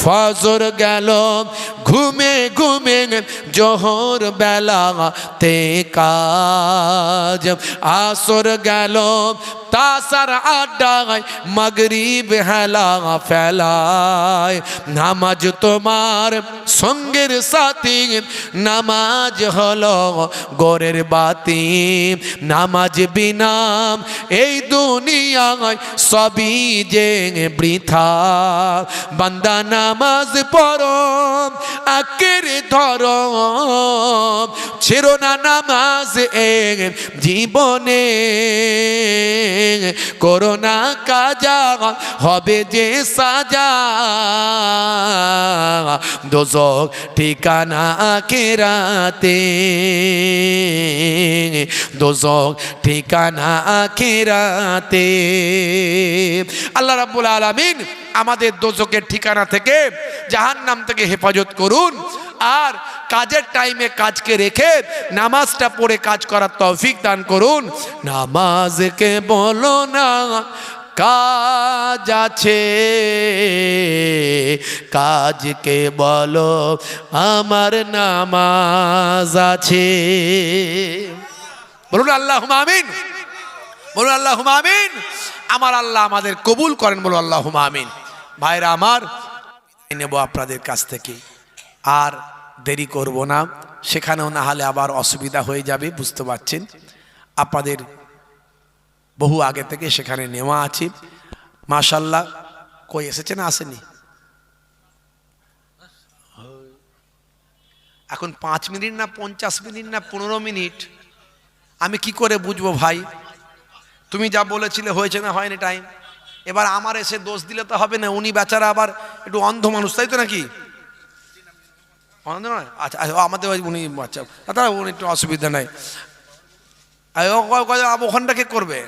ফজর গেল ঘুমে ঘুমে, জোহর বেলাতে কাজ, আসর গেল তাসার আড্ডায়, মাগরিব হেলা ফেলায়। নামাজ তোমার সঙ্গের সাথী, নামাজ হলো গোরের বাতি, নামাজ বিনা এই দুনিয়ায় সবই যে বৃথা। বান্দা নামাজ পড়ো, আঁকড়ে ধরো, ছেড়ো না নামাজ জীবনে, করোনা কাজা হবে যে সাজা, দোজখ ঠিকানা আখিরাতে, দোজখ ঠিকানা আখিরাতে। আল্লাহ রাব্বুল আলামিন আমাদের দোজখের ঠিকানা থেকে, জাহান্নাম থেকে হেফাজত করুন। আর কাজের টাইমে কাজকে রেখে নামাজটা পড়ে কাজ করার তৌফিক দান করুন। নামাজকে বলো না কাজ আছে, কাজকে বলো আমার নামাজ আছে। বলুন আল্লাহুম্মা আমিন, বলুন আল্লাহুম্মা আমিন। আমার আল্লাহ আমাদের কবুল করেন, বলুন আল্লাহুম্মা আমিন। ভাইরা আমার, নেব আপনাদের কাছ থেকে, আর দেরি করব না, সেখানেও না হলে আবার অসুবিধা হয়ে যাবে, বুঝতে পারছেন। আপনাদের বহু আগে থেকে সেখানে নেওয়া আছে। মাশাআল্লাহ, কই এসেছে না আসেনি? এখন 5 মিনিট না 50 মিনিট না 15 মিনিট, আমি কি করে বুঝবো ভাই? তুমি যা বলেছিলে হয়েছে না হয়নি টাইম, এবার আমার এসে দোষ দিলে তো হবে না। উনি বেচারা আবার একটু অন্ধ মানুষ, তাই তো নাকি? আচ্ছা, আমাদের উনি, আচ্ছা দাদা উনি একটু অসুবিধা নাই, ওখানটাকে করবে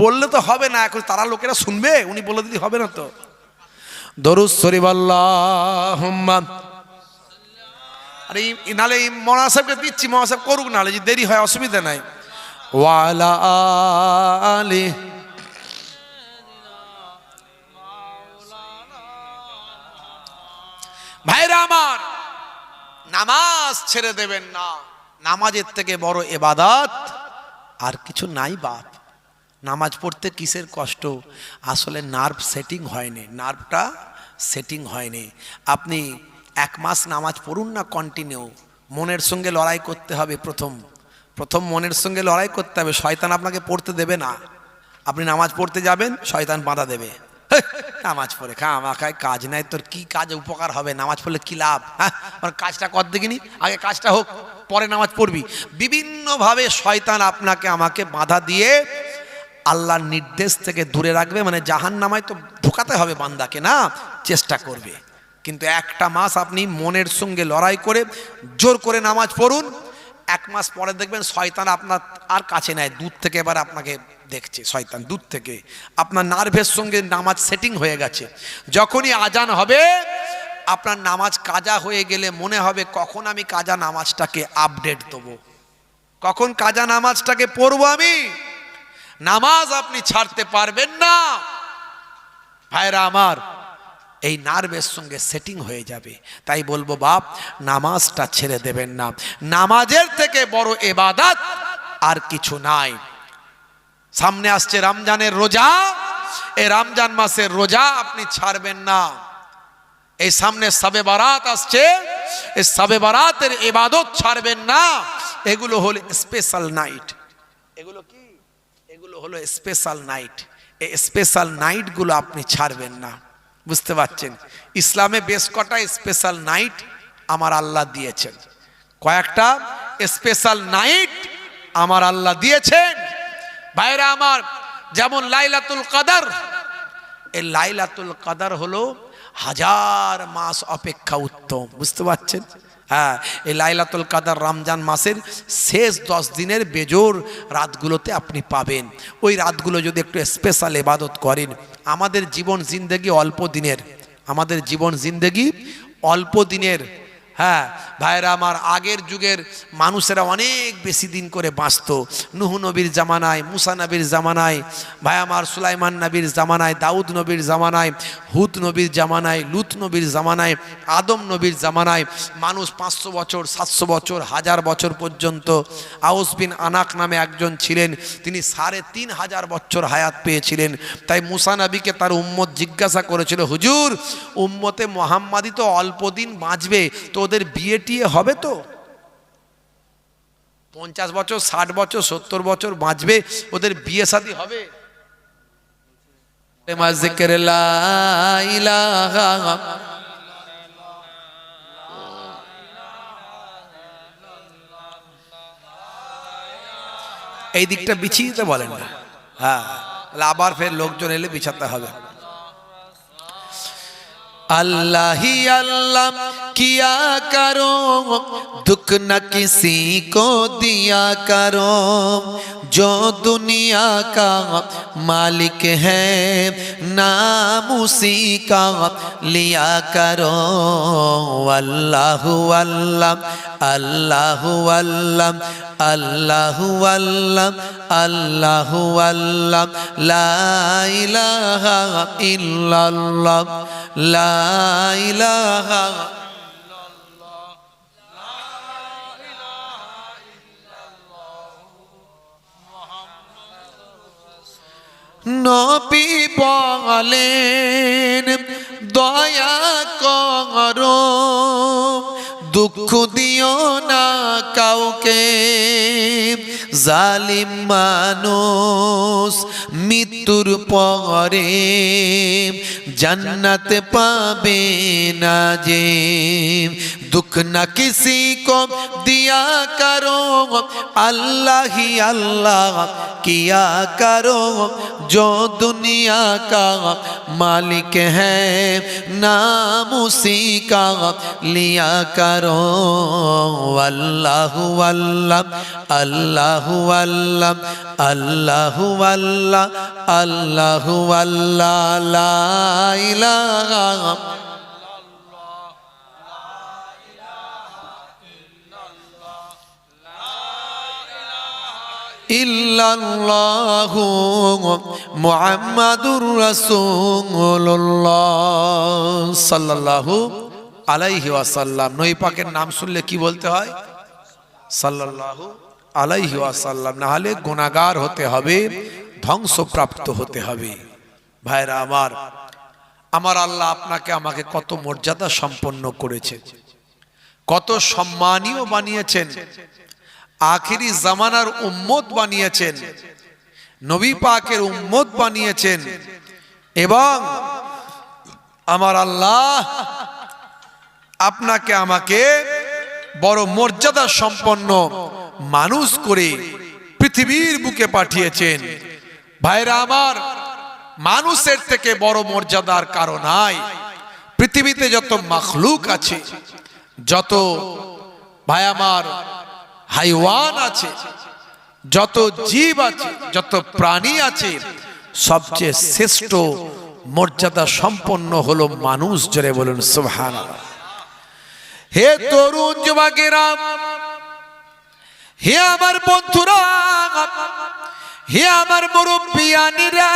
বললে তো হবে না। এখন তারা লোকেরা শুনবে, উনি বলে দিতে হবে না তো। দরুদ শরীফ আল্লাহুম্মা, আরে নালে মৌলানা সাহেবকে দিচ্ছি, মৌলানা সাহেব করুক, নালে যে দেরি হয় অসুবিধা নাই। ওয়ালা আলি, ভাইরা আমার, নামাজ ছেড়ে দেবেন না। নামাজের থেকে বড় ইবাদত আর কিছু নাই বাপ। নামাজ পড়তে কিসের কষ্ট? আসলে নার্ভ সেটিং হয়নি, নার্ভটা সেটিং হয়নি। আপনি 1 মাস নামাজ পড়ুন না কন্টিনিউ। মনের সঙ্গে লড়াই করতে হবে। প্রথম মনের সঙ্গে লড়াই করতে হবে। শয়তান আপনাকে পড়তে দেবে না। আপনি নামাজ পড়তে যাবেন, শয়তান বাধা দেবে, নামাজ পড়ে খায় কাজ নাই, তোর কি কাজ উপকার হবে, নামাজ পড়লে কি লাভ, হ্যাঁ কাজটা কর দেখিনি, আগে কাজটা হোক পরে নামাজ পড়বি। বিভিন্নভাবে শয়তান আপনাকে আমাকে বাধা দিয়ে আল্লাহর নির্দেশ থেকে দূরে রাখবে। মানে জাহান্নামায় তো ঢোকাতে হবে বান্দাকে, না চেষ্টা করবে। কিন্তু 1টা মাস আপনি মনের সঙ্গে লড়াই করে জোর করে নামাজ পড়ুন, 1 মাস পরে দেখবেন শয়তান আপনার আর কাছে নেয়, দূর থেকে এবার আপনাকে দেখছে শয়তান, দূর থেকে। আপনার নার্ভের সঙ্গে নামাজ সেটিং হয়ে গেছে। যখনই আজান হবে, আপনার নামাজ কাজা হয়ে গেলে মনে হবে কখন আমি কাজা নামাজটাকে আপডেট দেবো, কখন কাজা নামাজটাকে পড়বো আমি। নামাজ আপনি ছাড়তে পারবেন না ভাইরা আমার, এই নার্ভের সঙ্গে সেটিং হয়ে যাবে। তাই বলবো বাপ, নামাজটা ছেড়ে দেবেন না। নামাজের থেকে বড় ইবাদত আর কিছু নাই। সামনে আসছে রমজানের রোজা, এই রমজান মাসের রোজা আপনি ছাড়বেন না। এই সামনে শবে বারাত আসছে, এই শবে বারাতের ইবাদত ছাড়বেন না। এগুলো হলো স্পেশাল নাইট। এগুলো কি? এগুলো হলো স্পেশাল নাইট। এই স্পেশাল নাইটগুলো আপনি ছাড়বেন না, বুঝতে পারছেন? ইসলামে বেশ কটা স্পেশাল নাইট আমার আল্লাহ দিয়েছেন। কয়েকটা স্পেশাল নাইট আমার আল্লাহ দিয়েছেন ভাইরা আমার। যেমন লাইলাতুল কদর। এই লাইলাতুল কদর হলো 1000 মাস অপেক্ষা উত্তম, বুঝতে পারছেন? হ্যাঁ, এই লাইলাতুল কদর রমজান মাসের শেষ 10 দিনের বেজোর রাতগুলোতে আপনি পাবেন। ওই রাতগুলো যদি একটু স্পেশাল ইবাদত করেন, আমাদের জীবন জিন্দেগি অল্প দিনের, আমাদের জীবন জিন্দেগি অল্প দিনের। হ্যাঁ ভাইরা আমার, আগের যুগের মানুষেরা অনেক বেশি দিন করে বাঁচত। নূহ নবীর জামানায়, মুসা নবীর জামানায়, ভাই আমার সুলাইমান নবীর জামানায়, দাউদ নবীর জামানায়, হুদ নবীর জামানায়, লুত নবীর জামানায়, আদম নবীর জামানায় মানুষ 500 বছর, 700 বছর, 1000 বছর পর্যন্ত। আউস বিন আনাক নামে একজন ছিলেন, তিনি 3500 বছর হায়াত পেয়েছিলেন। তাই মুসা নবীকে তার উম্মত জিজ্ঞাসা করেছিল, হুজুর উম্মতে মুহাম্মাদি তো অল্প দিন বাঁচবে, তো ওদের বিয়ে টিয়ে হবে তো? 50 বছর, 60 বছর, 70 বছর বাঁচবে, ওদের বিয়ে শাদী হবে? এই দিকটা বিছিয়ে দিতে বলেন না। হ্যাঁ, আবার ফের লোকজন এলে বিছাতে হবে। अल्लाह ही अल्लाह किया करो, दुख न किसी को दिया करो, जो दुनिया का मालिक है नाम उसी का लिया करो। अल्लाह अल्लाह अल्लाह अल्लाह अल्लाह अल्लाह अल्लाह अल्लाह ला इलाहा इल्लल्लाह ला इलाहा নবী বলেন দয়া করো, দুঃখ দিও না কাউকে, জালিম মানুষ মৃত্যুর পরে জান্নাত পাবে না যে। दुख न किसी को दिया करो, अल्लाह ही अल्लाह किया करो, जो दुनिया का मालिक है नाम उसी का लिया करो। अल्लाह अल्लाह अल्लाह अल्लाह अल्लाह अल्लाह अल्लाह अल्लाह ला इलाहा इल्लल्लाहु मुहम्मदुर রাসূলুল্লাহ সাল্লাল্লাহু আলাইহি ওয়াসাল্লাম। নবী পাকের নাম শুনলে কি বলতে হয়? সাল্লাল্লাহু আলাইহি ওয়াসাল্লাম। না হলে গুনাহগার হতে হবে, ধ্বংসপ্রাপ্ত হতে হবে। ভাইরা আমার, আমার আল্লাহ আপনাকে আমাকে কত মর্যাদা সম্পন্ন করেছে, কত সম্মানীয় বানিয়েছেন, আখিরি জামানার উম্মত বানিয়েছেন, নবী পাকের উম্মত বানিয়েছেন। এবং আমার আল্লাহ আপনাকে আমাকে বড় মর্যাদা সম্পন্ন মানুষ করে পৃথিবীর বুকে পাঠিয়েছেন। ভাইরা আমার, মানুষের থেকে বড় মর্যাদার কারণ নাই। পৃথিবীতে যত মাখলুক আছে, যত ভাই আমার হাইওয়ান আছে, যত জীব আছে, যত প্রাণী আছে, সবচেয়ে শ্রেষ্ঠ মর্যাদা সম্পন্ন হলো মানুষ। জোরে বলুন সুবহানাল্লাহ। হে তরুণ যুবকেরা, হে আমার বন্ধুরা, হে আমার মুরব্বিয়ানিরা,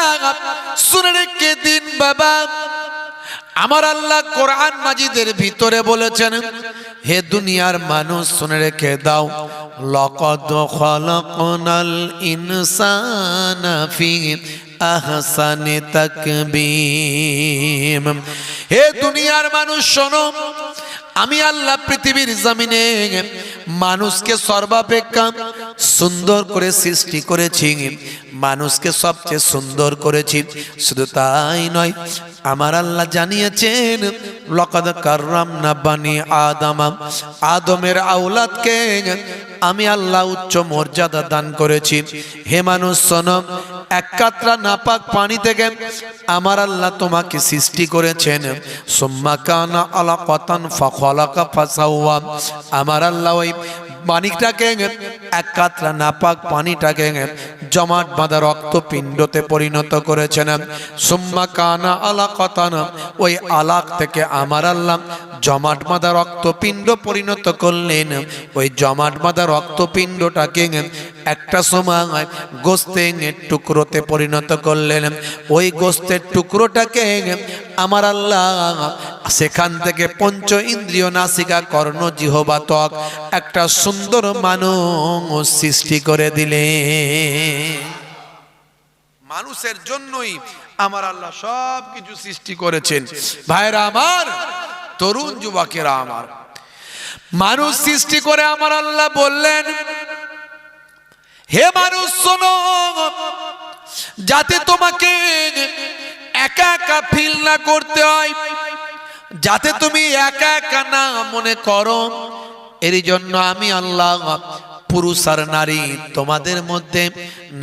শুনে রেখে দিন বাবা, আমার আল্লাহ কোরআন মাজিদের ভিতরে বলেছেন, হে দুনিয়ার মানুষ শুনে রেখে দাও, লাকাদ খালাকনাল ইনসানা ফি আহসানি তাকবীম। হে দুনিয়ার মানুষ শোনো, আমি আল্লাহ পৃথিবীর জমিনে মানুষকে সর্বাপেক্ষা সুন্দর করে সৃষ্টি করেছি, মানুষকে সবচেয়ে সুন্দর করেছি। শুধু তাই নয়, আমার আল্লাহ জানিয়েছেন, লাকাদ কাররামনা বানি আদম, আদমের আওলাদকে আমি আল্লাহ উচ্চ মর্যাদা দান করেছি। হে মানুষ শোনো, এক কাতরা নাপাক পানি থেকে আমার আল্লাহ তোমাকে সৃষ্টি করেছেন। সুম্মা কানা আলাকাতান ফাখালাকা ফাসাওয়া। আমার আল্লাহ ওই পানিটাকে, এক কাতরা নাপাক পানিটাকে জমাট বাঁধা রক্তপিণ্ডতে পরিণত করেছেন। সুম্মা কানা আলাকাতান, ওই আলাক থেকে আমার আল্লাহ জমাট বাঁধা রক্তপিণ্ড পরিণত করলেন। ওই জমাট বাঁধা রক্তপিণ্ডটাকে একটা সময় গোস্তের টুকরোতে পরিণত করলেন। ওই গোস্তের টুকরোটাকে আমার আল্লাহ সেখান থেকে পঞ্চ ইন্দ্রিয়, নাসিকা, কর্ণ, জিহ্বা, ত্বক, একটা সুন্দর মানুষ সৃষ্টি করে দিলেন। মানুষের জন্যই আমার আল্লাহ সব কিছু সৃষ্টি করেছেন। ভাইরা আমার, তরুণ যুবকেরা আমার, মানুষ সৃষ্টি করে আমার আল্লাহ বললেন, হে মানুষ শোনো, যাতে তোমাকে একা একা ফিল না করতে হয়, যাতে তুমি একা একা না মনে করো, এর জন্য আমি আল্লাহ পুরুষ আর নারী, তোমাদের মধ্যে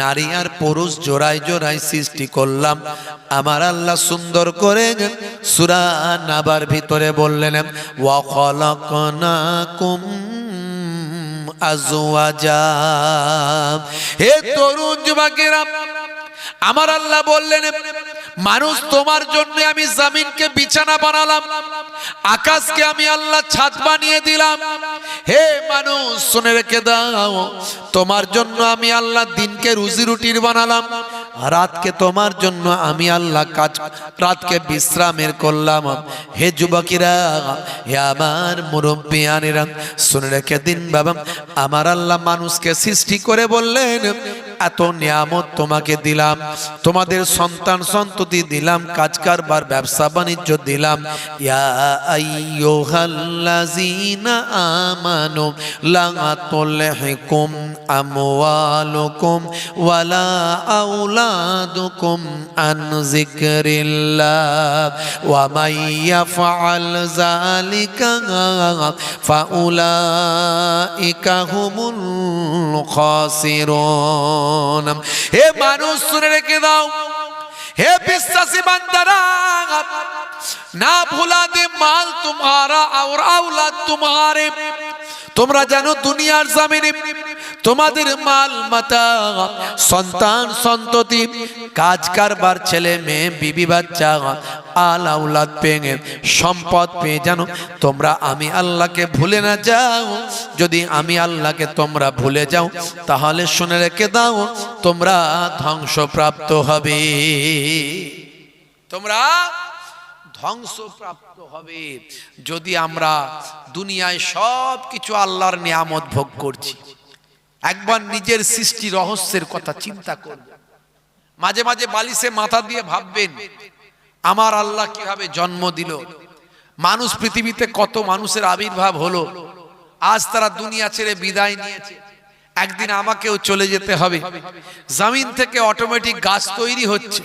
নারী আর পুরুষ জোড়ায় জোড়ায় সৃষ্টি করলাম। আমার আল্লাহ সুন্দর করে সূরা নাবার ভিতরে বললেন, ওয়া খালাকনাকুম আজওয়াজা। হে তরুণ যুবকেরা, আমার আল্লাহ বললেন, মানুষ তোমার জন্য আমি জমিনকে বিছানা বানালাম, আকাশকে আমি আল্লাহ ছাদ বানিয়ে দিলাম। হে মানুষ শুনে রেখে দাও, তোমার জন্য আমি আল্লাহ দিনকে রুজি রুটির বানালাম, রাতকে তোমার জন্য আমি আল্লাহ রাতকে বিশ্রামের করলাম। হে যুবকেরা, হে আমার মুরব্বিয়ানেরা, শুনে রেখে দিন বাবা, আমার আল্লাহ মানুষকে সৃষ্টি করে বললেন, এত নিয়ামত তোমাকে দিলাম, তোমাদের সন্তান সন্ততি দিলাম, কাজ কারবার ব্যবসা বাণিজ্য দিলাম। ইয়া আইয়ুহাল্লাযীনা আমানু লা তুলহিকুম আমওয়ালুকুম ওয়ালা আওলাদুকুম আন যিকরিল্লাহ ওয়া মান ইয়াফআল যালিকা ফাউলাইকা হুমুল খাসিরুন। হে মানুষ শুনে রেখে দাও, হে বিশ্বাসী বান্দারা, না ভুলা দে মাল তোমারা और औलाद तुम्हारे। তোমরা জানো দুনিয়ার জমিনে তোমাদের মাল মাতা, সন্তান সন্ততি, কাজ কারবার, ছেলে মেয়ে, বিবি বাচ্চা, আল আওলাদ পেয়ে, সম্পদ পেয়ে, জানো তোমরা আমি আল্লাহকে ভুলে না যাও। যদি আমি আল্লাহকে তোমরা ভুলে যাও, তাহলে শুনে রেখে দাও, তোমরা ধ্বংসপ্রাপ্ত হবে, তোমরা ধ্বংসপ্রাপ্ত হবে। যদি আমরা দুনিয়ায় সব কিছু আল্লাহর নিয়ামত ভোগ করছি, একবার নিজের সৃষ্টি রহস্যের কথা চিন্তা করবেন। মাঝে মাঝে বালিশে মাথা দিয়ে ভাববেন, আমার আল্লাহ কিভাবে জন্ম দিল, মানুষ পৃথিবীতে কত মানুষের আবির্ভাব হলো, আজ তারা দুনিয়া ছেড়ে বিদায় নিয়েছে, একদিন আমাকেও চলে যেতে হবে। জমিন থেকে অটোমেটিক গাছ তৈরি হচ্ছে,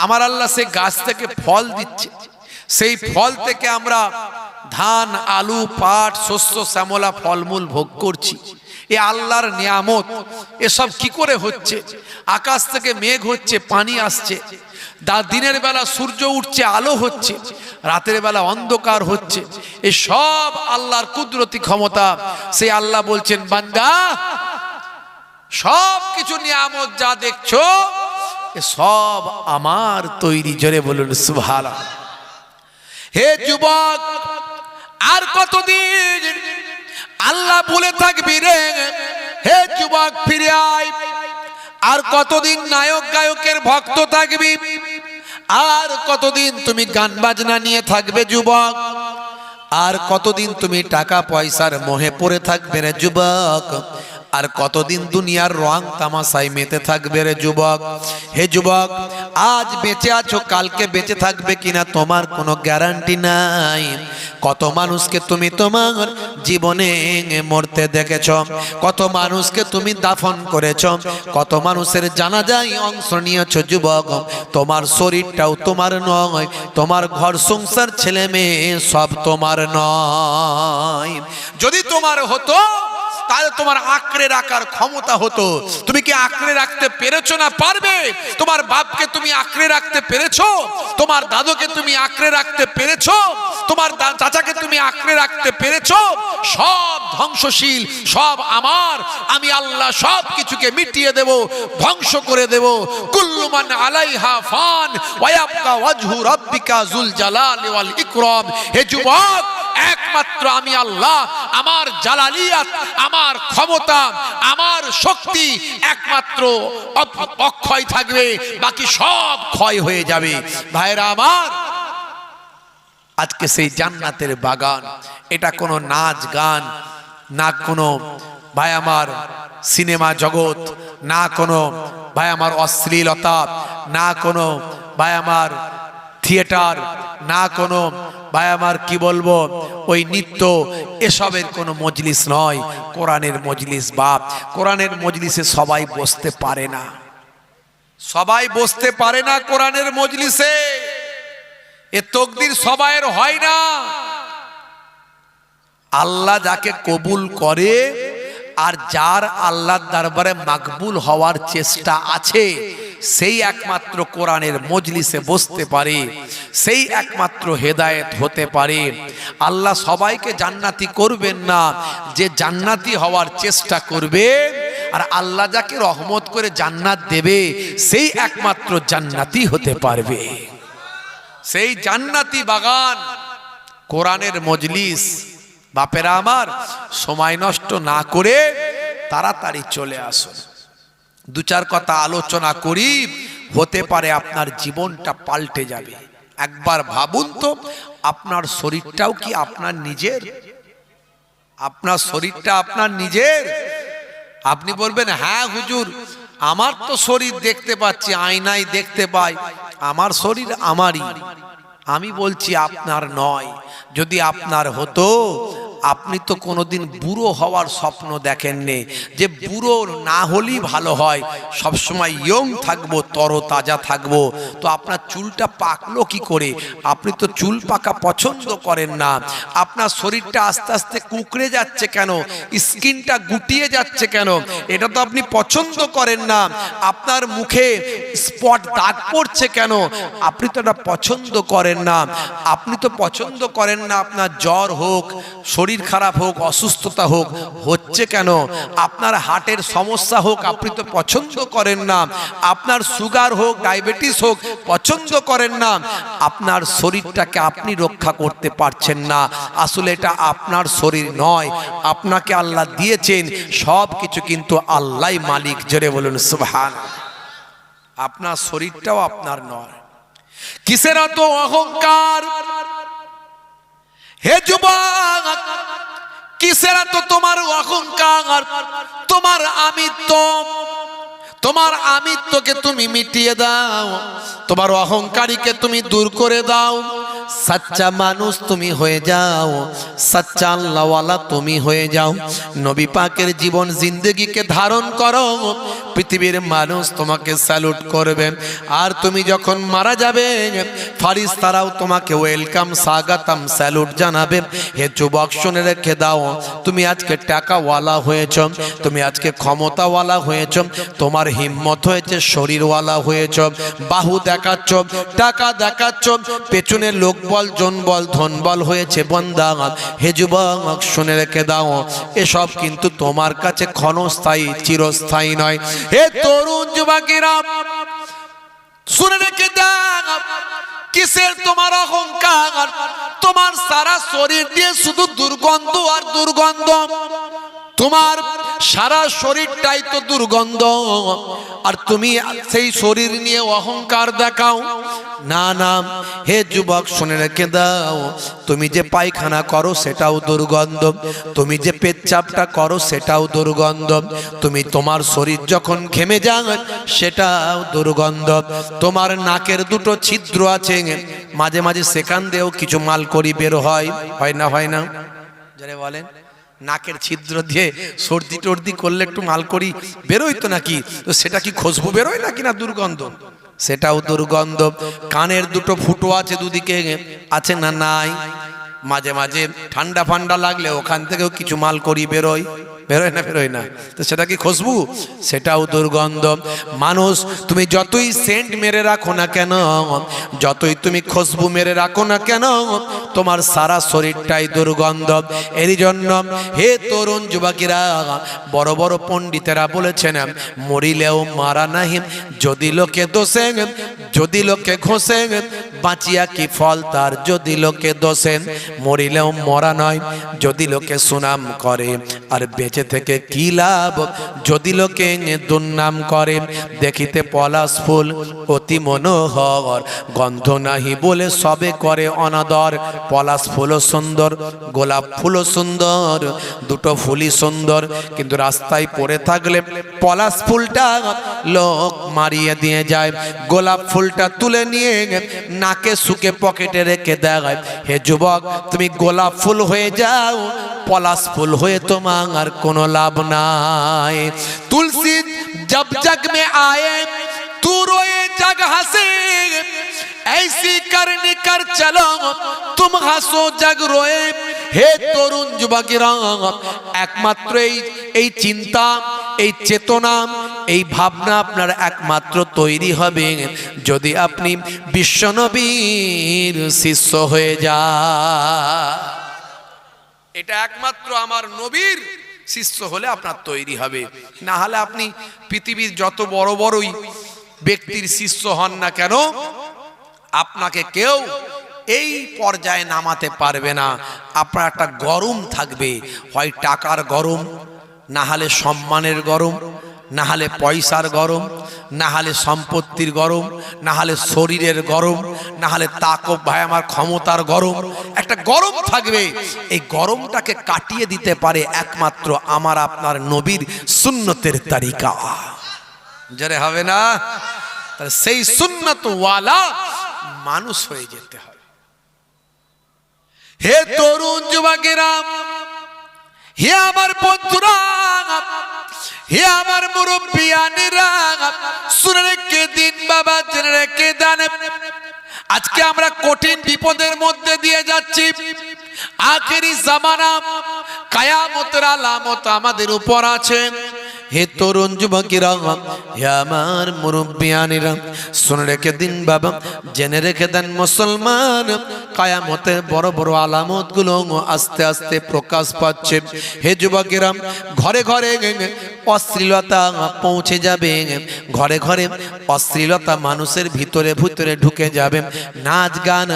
আমার আল্লাহ সেই গাছ থেকে ফল দিচ্ছে, সেই ফল থেকে আমরা ধান, আলু, পাট, শস্য শ্যামলা ফলমূল ভোগ করছি। এ আল্লাহর নিয়ামত। এসব কি করে হচ্ছে? আকাশ থেকে মেঘ হচ্ছে, পানি আসছে, দিনের বেলা সূর্য উঠছে, আলো হচ্ছে, রাতের বেলা অন্ধকার হচ্ছে, এ সব আল্লাহর কুদরতি ক্ষমতা। সেই আল্লাহ বলছেন, বান্দা সব কিছু নিয়ামত যা দেখছো এ সব আমার তৈরি। জোরে বলুন সুবহানাল্লাহ। হে যুবক, আর কতদিন আল্লাহ বলে থাকবি রে? হে যুবক ফিরে আয়। আর কতদিন নায়ক গায়কের ভক্ত থাকবি? আর কতদিন তুমি গান বাজনা নিয়ে থাকবে যুবক? আর কতদিন তুমি টাকা পয়সার মোহে পড়ে থাকবে রে যুবক? আর কতদিন দুনিয়ার রং তামাশায় মেতে থাকবে রে যুবক? হে যুবক, আজ বেঁচে আছো, কালকে বেঁচে থাকবে কিনা তোমার কোনো গ্যারান্টি নাই। কত মানুষকে তুমি তোমার জীবনে মরতে দেখেছ, কত মানুষকে তুমি দাফন করেছ, কত মানুষের জানাজায় অংশ নিয়েছ যুবক। তোমার শরীরটাও তোমার নয়, তোমার ঘর সংসার ছেলে মেয়ে সব তোমার নয়। যদি তোমার হতো তাহলে তোমার আঁকড়ে রাখার ক্ষমতা হতো। তুমি কি আঁকড়ে রাখতে পেরেছো না পারবে? তোমার বাপকে তুমি আঁকড়ে রাখতে পেরেছো? তোমার দাদুকে তুমি আঁকড়ে রাখতে পেরেছো? তোমার চাচাকে তুমি আঁকড়ে রাখতে পেরেছো? সব ধ্বংসশীল, সব আমার। আমি আল্লাহ সব কিছুকে মিটিয়ে দেব, ধ্বংস করে দেব। কুল্লু মান আলাইহা ফান ওয়া ইয়াবকা ওয়াজহু রাব্বিকা যুল জালালি ওয়াল ইকরাম। হে যুবক, একমাত্র আমি আল্লাহ, আমার জালালিয়াত, আমার ক্ষমতা, আমার শক্তি একমাত্র অক্ষয় থাকবে, বাকি সব ক্ষয় হয়ে যাবে। ভাইরা আমার, আজকে সেই জান্নাতের বাগান, এটা কোনো নাচ গান না, কোনো ভাই আমার সিনেমা জগৎ না, কোনো ভাই আমার অশ্লীলতা না, কোনো ভাই আমার থিয়েটার না, কোনো ভাই আমার কি বলবো ওই নৃত্য, এসবের কোনো মজলিস নয়, কোরআনের মজলিস। বাপ, কোরআনের মজলিসে সবাই বসতে পারে না, সবাই বসতে পারে না কোরআনের মজলিসে। এ তাকদীর সবাইয়ের হয় না। আল্লাহ যাকে কবুল করে আর যার আল্লাহর দরবারে মাকবুল হওয়ার চেষ্টা আছে সেই একমাত্র কোরআনের মজলিসে বসতে পারে, সেই একমাত্র হেদায়েত হতে পারে। আল্লাহ সবাইকে জান্নাতি করবেন না, যে জান্নাতি হওয়ার চেষ্টা করবে আর আল্লাহ যাকে রহমত করে জান্নাত দেবে সেই একমাত্র জান্নাতি হতে পারবে। সেই জান্নাতি বাগান কোরআনের মজলিস। বাপেরা আমার, সময় নষ্ট না করে তাড়াতাড়ি চলে আসুন, দু চার কথা আলোচনা করি, হতে পারে আপনার জীবনটা পাল্টে যাবে। একবার ভাবুন তো, আপনার শরীরটাও কি আপনার নিজের? আপনার শরীরটা আপনার নিজের? আপনি বলবেন হ্যাঁ হুজুর, আমার তো শরীর দেখতে পাচ্ছি, আয়নায় দেখতে পাই, আমার শরীর আমারই। আমি বলছি আপনার নয়। যদি আপনার হতো, আপনি তো কোনোদিন বুড়ো হওয়ার স্বপ্ন দেখেননি, যে বুড়ো না হলেই ভালো হয়, সবসময় ইয়ং থাকবো, তরতাজা থাকবো। তো আপনার চুলটা পাকলো কি করে? আপনি তো চুল পাকা পছন্দ করেন না। আপনার শরীরটা আস্তে আস্তে কুকড়ে যাচ্ছে কেন? স্কিনটা গুটিয়ে যাচ্ছে কেন? এটা তো আপনি পছন্দ করেন না। আপনার মুখে স্পট দাগ পড়ছে কেন? আপনি তো এটা পছন্দ করেন না। আপনি তো পছন্দ করেন না আপনার জ্বর হোক, শরীর খারাপ হোক, অসুস্থতা হোক, হচ্ছে কেন? আপনার হার্টের সমস্যা হোক, আপনি তো পছন্দ করেন না। আপনার সুগার হোক, ডায়াবেটিস হোক, পছন্দ করেন না। আপনার শরীরটাকে আপনি রক্ষা করতে পারছেন না। আসলে এটা আপনার শরীর নয়, আপনাকে আল্লাহ দিয়েছেন। সব কিছু কিন্তু আল্লাহই মালিক। জোরে বলুন সুবহানাল্লাহ। আপনার শরীরটাও আপনার নয়। কিসের এত অহংকার হে যুবক? কিসের এত তোমার অহংকার? তোমার আমিত্ব, তোমার আমিত্বকে তুমি মিটিয়ে দাও, তোমার অহংকারীকে তুমি দূর করে দাও। সচ্চা মানুষ তুমি হয়ে যাও, সচ্চা আল্লাহওয়ালা তুমি হয়ে যাও। নবী পাকের জীবন জিন্দেগিকে ধারণ করো, পৃথিবীর মানুষ তোমাকে স্যালুট করবে। আর তুমি যখন মারা যাবে, ফারিস্তারাও তোমাকে ওয়েলকাম, স্বাগতম, স্যালুট জানাবে। হে যুবক, শুনে রেখে দাও, তুমি আজকে টাকাওয়ালা হয়েছ, তুমি আজকে ক্ষমতাওয়ালা হয়েছ, তোমার হিম্মত হয়েছে, শরীরওয়ালা হয়েছ, বাহু দেখাচ্ছ, টাকা দেখাচ্ছ, পেছনে লোকবল, জনবল, ধনবল হয়েছে বন্দা। হে যুবক, শুনে রেখে দাও, এসব কিন্তু তোমার কাছে ক্ষণস্থায়ী, চিরস্থায়ী নয়। হে তরুণ যুবকেরা, শুনে রেখে দাও, কিসের তোমার অহংকার? তোমার সারা শরীর দিয়ে শুধু দুর্গন্ধ আর দুর্গন্ধ। তোমার সারা শরীরটাই তো দুর্গন্ধ, আর তুমি সেই শরীর নিয়ে অহংকার দেখাও। না না, হে যুবক, শুনে রেখে দাও, তুমি যে পায়খানা করো সেটাও দুর্গন্ধ, তুমি যে পেচ্ছাপটা করো সেটাও দুর্গন্ধ, তুমি তোমার শরীর যখন ঘেমে যায় সেটাও দুর্গন্ধ। তোমার নাকের দুটো ছিদ্র আছে, মাঝে মাঝে সেখান দিয়েও কিছু মালকড়ি বের হয়, হয় না? হয় না? যারা বলেন নাকের ছিদ্র দিয়ে সর্দি টর্দি করলে একটু মালকড়ি বেরোয় তো নাকি? তো সেটা কি খুশবু বেরোয় নাকি না দুর্গন্ধ? সেটাও দুর্গন্ধ। কানের দুটো ফুটো আছে দুদিকে, আছে না নাই? মাঝে মাঝে ঠান্ডা ফান্ডা লাগলে ওখান থেকেও কিছু মালকড়ি বেরোয়, বেরোয় না? বেরোয় না? তো সেটা কি খুশবু? সেটাও দুর্গন্ধ। মানুষ, তুমি যতই সেন্ট মেরে রাখো না কেন, যতই তুমি খুশবু মেরে রাখো না কেন, তোমার সারা শরীরটাই দুর্গন্ধ। এরই জন্য হে তরুণ যুবকেরা, বড় বড় পণ্ডিতেরা বলেছেন, মরিলেও মারা নাহি, যদি লোকে দোষে, যদি লোকে ঘষে, বাঁচিয়া কি ফল তার, যদি লোকে দোষে। মরিলেও মরা নয়, যদি লোকে সুনাম করে, আর বেঁচে থেকে কি লাভ, যদি লোকে দুর্নাম করে। দেখিতে পলাশ ফুল অতি মনোহর, গন্ধ নাহি বলে সবে করে অনাদর। পলাশ ফুলও সুন্দর, গোলাপ ফুলও সুন্দর, দুটো ফুলই সুন্দর, কিন্তু রাস্তায় পড়ে থাকলে পলাশ ফুলটা লোক মারিয়ে দিয়ে যায়, গোলাপ ফুলটা তুলে নিয়ে নাকে শুকে পকেটে রেখে দেয়। হে যুবক, তুমি গোলাপ ফুল হয়ে যাও, পলাশ ফুল হয়ে তোমার আর কোনো লাভ নাই। তুলসী जब जग में आए तू रोए जग हंसे, ऐसी करने कर चलो तुम हंसो जग रोए। হে তরুণ যুবকেরা, একমাত্র এই চিন্তা, এই চেতনা, এই ভাবনা আপনার একমাত্র তৈরি হবে যদি আপনি বিশ্বনবীর শিষ্য হয়ে যান। এটা একমাত্র আমার নবীর শিষ্য হলে আপনার তৈরি হবে। না হলে আপনি পৃথিবীর যত বড় বড়ই ব্যক্তির শিষ্য হন না কেন, আপনাকে কেউ এই পর্যায়ে নামাতে পারবে না। আপনার একটা গরম থাকবে, হয় টাকার গরম, না হলে সম্মানের গরম, না হলে পয়সার গরম, না হলে সম্পত্তির গরম, না হলে শরীরের গরম, না হলে তাকব ভাই আমার ক্ষমতার গরম। একটা গরম থাকবে, এই গরমটাকে কাটিয়ে দিতে পারে একমাত্র আমার আপনার নবীর সুন্নতের তরিকা। যারে হবে না, তাহলে সেই সুন্নতওয়ালা মানুষ হয়ে যেতে হবে। হে তরুণ যুবকেরা, হে আমার বন্ধুরা, হে আমার মুরব্বিয়ানেরা, শুনে রেখে দিন বাবা, জেনে রেখে দেন, আজকে আমরা কঠিন বিপদের মধ্যে দিয়ে যাচ্ছি। আখেরি জামানা, কিয়ামতের আলামত আমাদের উপর আছে। হে তরুণ যুবকেরা, হে আমার মুরব্বিয়ানেরা, শুনে রেখে দিন বাবা, জেনে রেখে দেন মুসলমান, কিয়ামতের বড় বড় আলামতগুলো আস্তে আস্তে প্রকাশ পাচ্ছে। হে যুবকেরা, ঘরে ঘরে অশ্লীলতা পৌঁছে যাবে, ঘরে ঘরে অশ্লীলতা মানুষের ভিতরে ভিতরে ঢুকে যাবে, নাচ গান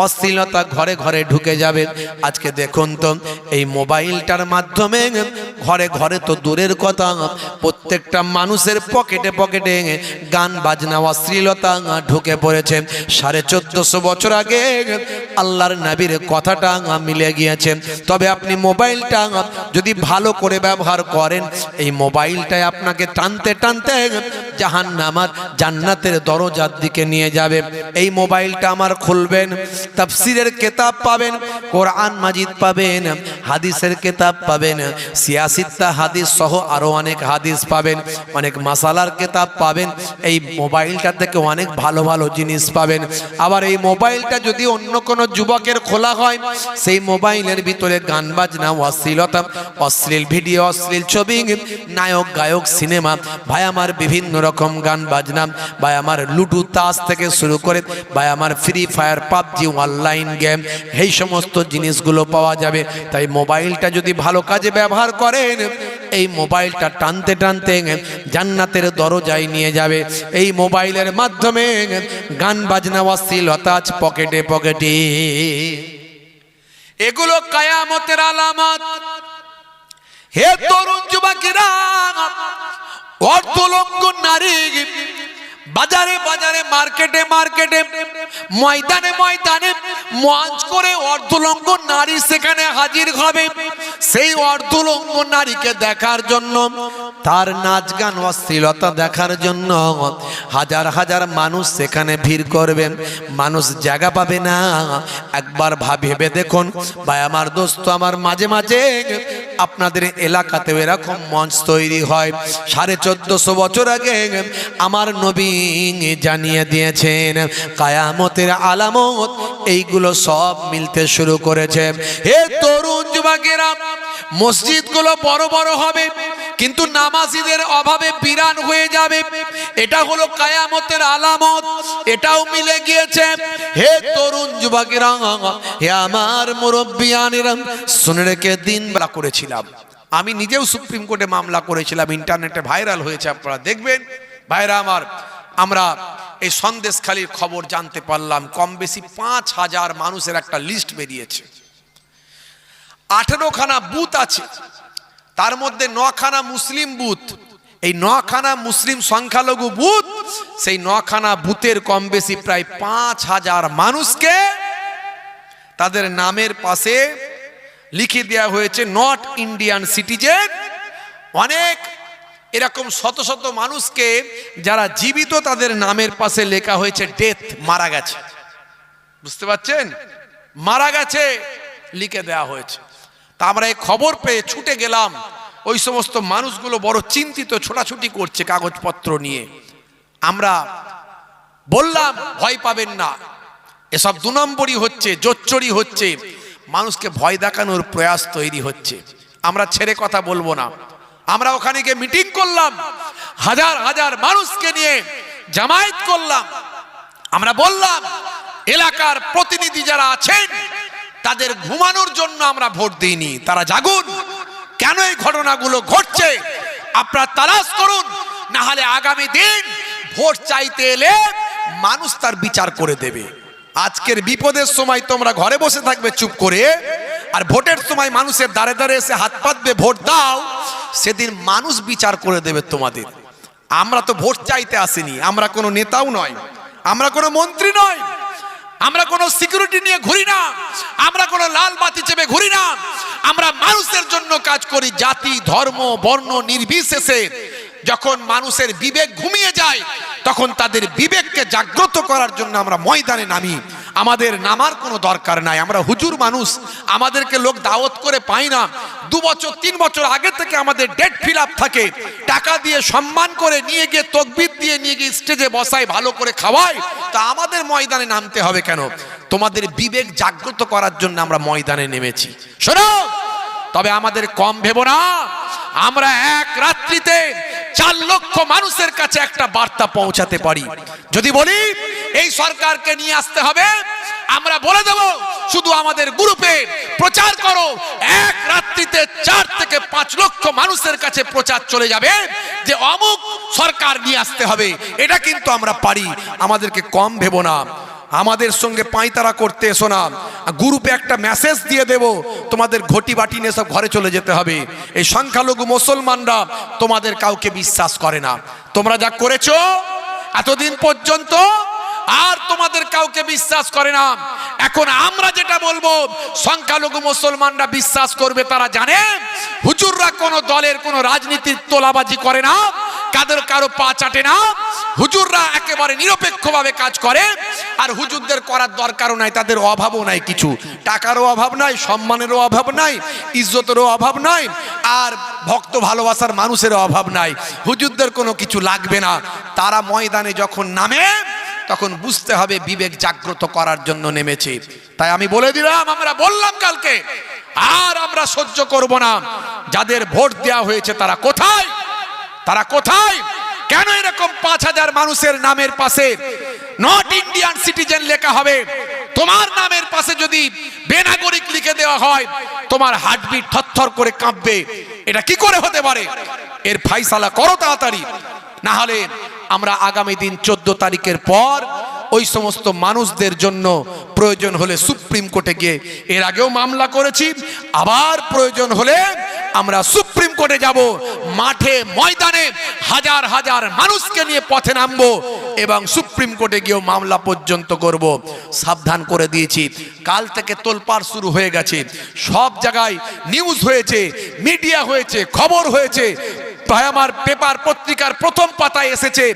অশ্লীলতা ঘরে ঘরে ঢুকে যাবে। আজকে দেখুন তো, এই মোবাইলটার মাধ্যমে ঘরে ঘরে তো দূরের কথা, প্রত্যেকটা মানুষের পকেটে পকেটে গান বাজনা অশ্লীলতা ঢুকে পড়েছে। 1450 বছর আগে আল্লাহর নবীর কথাটা মিলে গিয়েছে। তবে আপনি মোবাইলটা যদি ভালো করে ব্যবহার করেন, এই মোবাইলটাই আপনাকে টানতে টানতে জাহান্নামার জান্নাতের দরজার দিকে নিয়ে যাবে। এই মোবাইলটা আমার খুলবেন, তাফসীরের কিতাব পাবেন, কোরআন মাজিদ পাবেন, হাদিসের কিতাব পাবেন, সিয়াসিত্তা হাদিস সহ আরো অনেক হাদিস পাবেন, অনেক মাসালার কিতাব পাবেন। এই মোবাইলটা থেকে অনেক ভালো ভালো জিনিস পাবেন। আবার এই মোবাইলটা যদি অন্য কোনো যুবকের খোলা হয়, সেই মোবাইলের ভিতরে গান বাজনা, অশ্লীলতা, অশ্লীল ভিডিও, অশ্লীল ছবি, নায়ক গায়ক, সিনেমা, ভাই আমার বিভিন্ন রকম গান বাজনা, ভাই আমার লুডু তাস থেকে শুরু করে ভাই আমার free fire, PUBG, online game, এই সমস্ত জিনিসগুলো পাওয়া যাবে। তাই মোবাইলটা যদি ভালো কাজে ব্যবহার করেন, এই মোবাইলটা টানতে টানতে জান্নাতের দরজায় নিয়ে যাবে। এই মোবাইলের মাধ্যমে গান বাজনা, অশ্লীলতা পকেটে পকেটে, এগুলো কিয়ামতের আলামত। হে তরুণ যুবকেরা, অর্ধলঙ্গ নারী বাজারে বাজারে, মার্কেটে মার্কেটে, ময়দানে ময়দানে মঞ্চ করে অর্ধলঙ্গ নারী সেখানে হাজির হবে। সেই অর্ধলঙ্গ নারীকে দেখার জন্য, তার নাচ গান অশ্লীলতা দেখার জন্য হাজার হাজার মানুষ সেখানে ভিড় করবেন। মানুষ জায়গা পাবে না। একবার ভেবে দেখুন ভাই আমার দোস্ত আমার, মাঝে মাঝে আপনাদের এলাকাতেও এরকম মঞ্চ তৈরি হয়। 1450 বছর আগে আমার নবী জানিয়ে দিয়েছেন কিয়ামতের আলামত এইগুলো সব মিলতে শুরু করেছে। হে তরুণ যুবকেরা, মসজিদগুলো বড় বড় হবে, কিন্তু নামাজীদের অভাবে বিরান হয়ে যাবে। এটা হলো কিয়ামতের আলামত, এটাও মিলে গিয়েছে। হে তরুণ যুবকেরা, হে আমার মুরব্বিয়ানেরা, শুনে রেখে দিন বেলা করেছিলাম। আমি নিজেও সুপ্রিম কোর্টে মামলা করেছিলাম, ইন্টারনেটে ভাইরাল হয়েছে, আপনারা দেখবেন। ভাইরা আমার, আমরা এই সন্দেশখালীর খবর জানতে পারলাম, কম বেশি 5000 মানুষের একটা লিস্ট বেরিয়েছে। 18খানা বুথ আছে, তার মধ্যে 9খানা মুসলিম বুথ। এই 9খানা মুসলিম সংখ্যালঘু বুথ, সেই 9খানা বুথের কম বেশি প্রায় 5000 মানুষকে তাদের নামের পাশে লিখে দেওয়া হয়েছে নট ইন্ডিয়ান সিটিজেন। অনেক এরকম শত শত মানুষকে যারা জীবিত, তাদের নামের পাশে লেখা হয়েছে ডেথ, মারা গেছে। বুঝতে পারছেন, মারা গেছে লিখে দেওয়া হয়েছে। তা আমরা এই খবর পেয়ে ছুটে গেলাম। ওই সমস্ত মানুষগুলো বড় চিন্তিত, ছোটাছুটি করছে কাগজপত্র নিয়ে। আমরা বললাম ভয় পাবেন না, এসব 2 নম্বরই হচ্ছে, জোচ্চুরি হচ্ছে, মানুষকে ভয় দেখানোর প্রয়াস তৈরি হচ্ছে। আমরা ছেড়ে কথা বলবো না। আমরা ওখানে গিয়ে মিটিং করলাম, হাজার হাজার মানুষকে নিয়ে জামায়াত করলাম। আমরা বললাম এলাকার প্রতিনিধি যারা আছেন তাদের ঘুমানোর জন্য আমরা ভোট দিইনি, তারা জাগুন। কেন এই ঘটনাগুলো ঘটছে আপনারা তালাশ করুন, না হলে আগামী দিন ভোট চাইতে এলে মানুষ তার বিচার করে দেবে। আজকের বিপদের সময় তোমরা ঘরে বসে থাকবে চুপ করে, আর ভোটের সময় মানুষের দাঁড়ে দাঁড়ে এসে হাত পাতবে ভোট দাও, সেদিন মানুষ বিচার করে দেবে তোমাদের। আমরা তো ভোট চাইতে আসিনি, আমরা কোনো নেতাও নয়, আমরা কোনো মন্ত্রী নয়, আমরা কোনো সিকিউরিটি নিয়ে ঘুরি না, আমরা কোনো লাল বাতি চেপে ঘুরি না। আমরা মানুষের জন্য কাজ করি, জাতি ধর্ম বর্ণ নির্বিশেষে। যখন মানুষের বিবেক ঘুমিয়ে যায় তখন তাদের বিবেককে জাগ্রত করার জন্য আমরা ময়দানে নামি। আমাদের নামার কোনো দরকার নাই, আমরা হুজুর মানুষ, আমাদেরকে লোক দাওয়াত করে পায় না। 2 বছর 3 বছর আগে থেকে আমাদের ডেট ফিল আপ থাকে, টাকা দিয়ে সম্মান করে নিয়ে গিয়ে তকবির দিয়ে নিয়ে গিয়ে স্টেজে বসায়, ভালো করে খাওয়ায়। তা আমাদের ময়দানে নামতে হবে কেন? তোমাদের বিবেক জাগ্রত করার জন্য আমরা ময়দানে নেমেছি। শোনো, তবে আমাদের কম ভেবো না। আমরা এক রাত্রিতে 4 লক্ষ মানুষের কাছে একটা বার্তা পৌঁছাতে পারি। যদি বলি এই সরকারকে নিয়ে আসতে হবে, আমরা বলে দেব শুধু আমাদের গ্রুপে প্রচার করো, এক রাত্রিতে 4 থেকে 5 লক্ষ মানুষের কাছে প্রচার চলে যাবে যে অমুক সরকার নিয়ে আসতে হবে। এটা কিন্তু আমরা পারি, আমাদেরকে কম ভেবো না। আমাদের সঙ্গে পাঁয়তারা করতে এসো না, গ্রুপে একটা মেসেজ দিয়ে দেব, তোমাদের ঘটি বাটি নিয়ে সব ঘরে চলে যেতে হবে। এই সংখ্যালঘু মুসলমানরা তোমাদের কাউকে বিশ্বাস করে না, তোমরা যা করেছো এতদিন পর্যন্ত আর তোমাদের কাউকে বিশ্বাস করে না। এখন আমরা যেটা বলবো সংখ্যালঘু মুসলমানরা বিশ্বাস করবে। তারা জানে হুজুররা কোনো দলের কোনো রাজনীতির তোলাবাজি করে না, কাদের কারো পা চাটে না। হুজুররা একেবারে নিরপেক্ষভাবে কাজ করে, আর হুজুরদের করার দরকারও নাই, তাদের অভাবও নাই, কিছু টাকারও অভাব নাই, সম্মানেরও অভাব নাই, ইজ্জতেরও অভাব নাই, আর ভক্ত ভালোবাসার মানুষেরও অভাব নাই। হুজুরদের কোনো কিছু লাগবে না। তারা ময়দানে যখন নামে তখন বুঝতে হবে বিবেক জাগ্রত করার জন্য নেমেছে। তাই আমি বলে দিলাম, আমরা বললাম কালকে, আর আমরা সহ্য করব না। যাদের ভোট দেওয়া হয়েছে তারা কোথায়? তারা কোথায়? কেন এরকম 5000 মানুষের নামের পাশে নট ইন্ডিয়ান সিটিজেন লেখা হবে? তোমার নামের পাশে যদি বেনাগরিক লিখে দেওয়া হয়, তোমার হার্টবিট থরথর করে কাঁপবে। এটা কি করে হতে পারে? এর ফাইসালা করো তাড়াতাড়ি, না হলে আমরা আগামী দিন 14 তারিখের পর ওই সমস্ত মানুষদের জন্য প্রয়োজন হলে সুপ্রিম কোর্টে গিয়ে, এর আগেও মামলা করেছি, আবার প্রয়োজন হলে আমরা সুপ্রিম কোর্টে যাব, মাঠে ময়দানে হাজার হাজার মানুষকে নিয়ে পথে নামবো এবং সুপ্রিম কোর্টে গিয়েও মামলা পর্যন্ত করব। সাবধান করে দিয়েছি, কাল থেকে তোলপাড় শুরু হয়ে গেছে, সব জায়গায় নিউজ হয়েছে, মিডিয়া হয়েছে, খবর হয়েছে। ভাই আমার পেপার পত্রিকার প্রথম পাতায় এসেছে,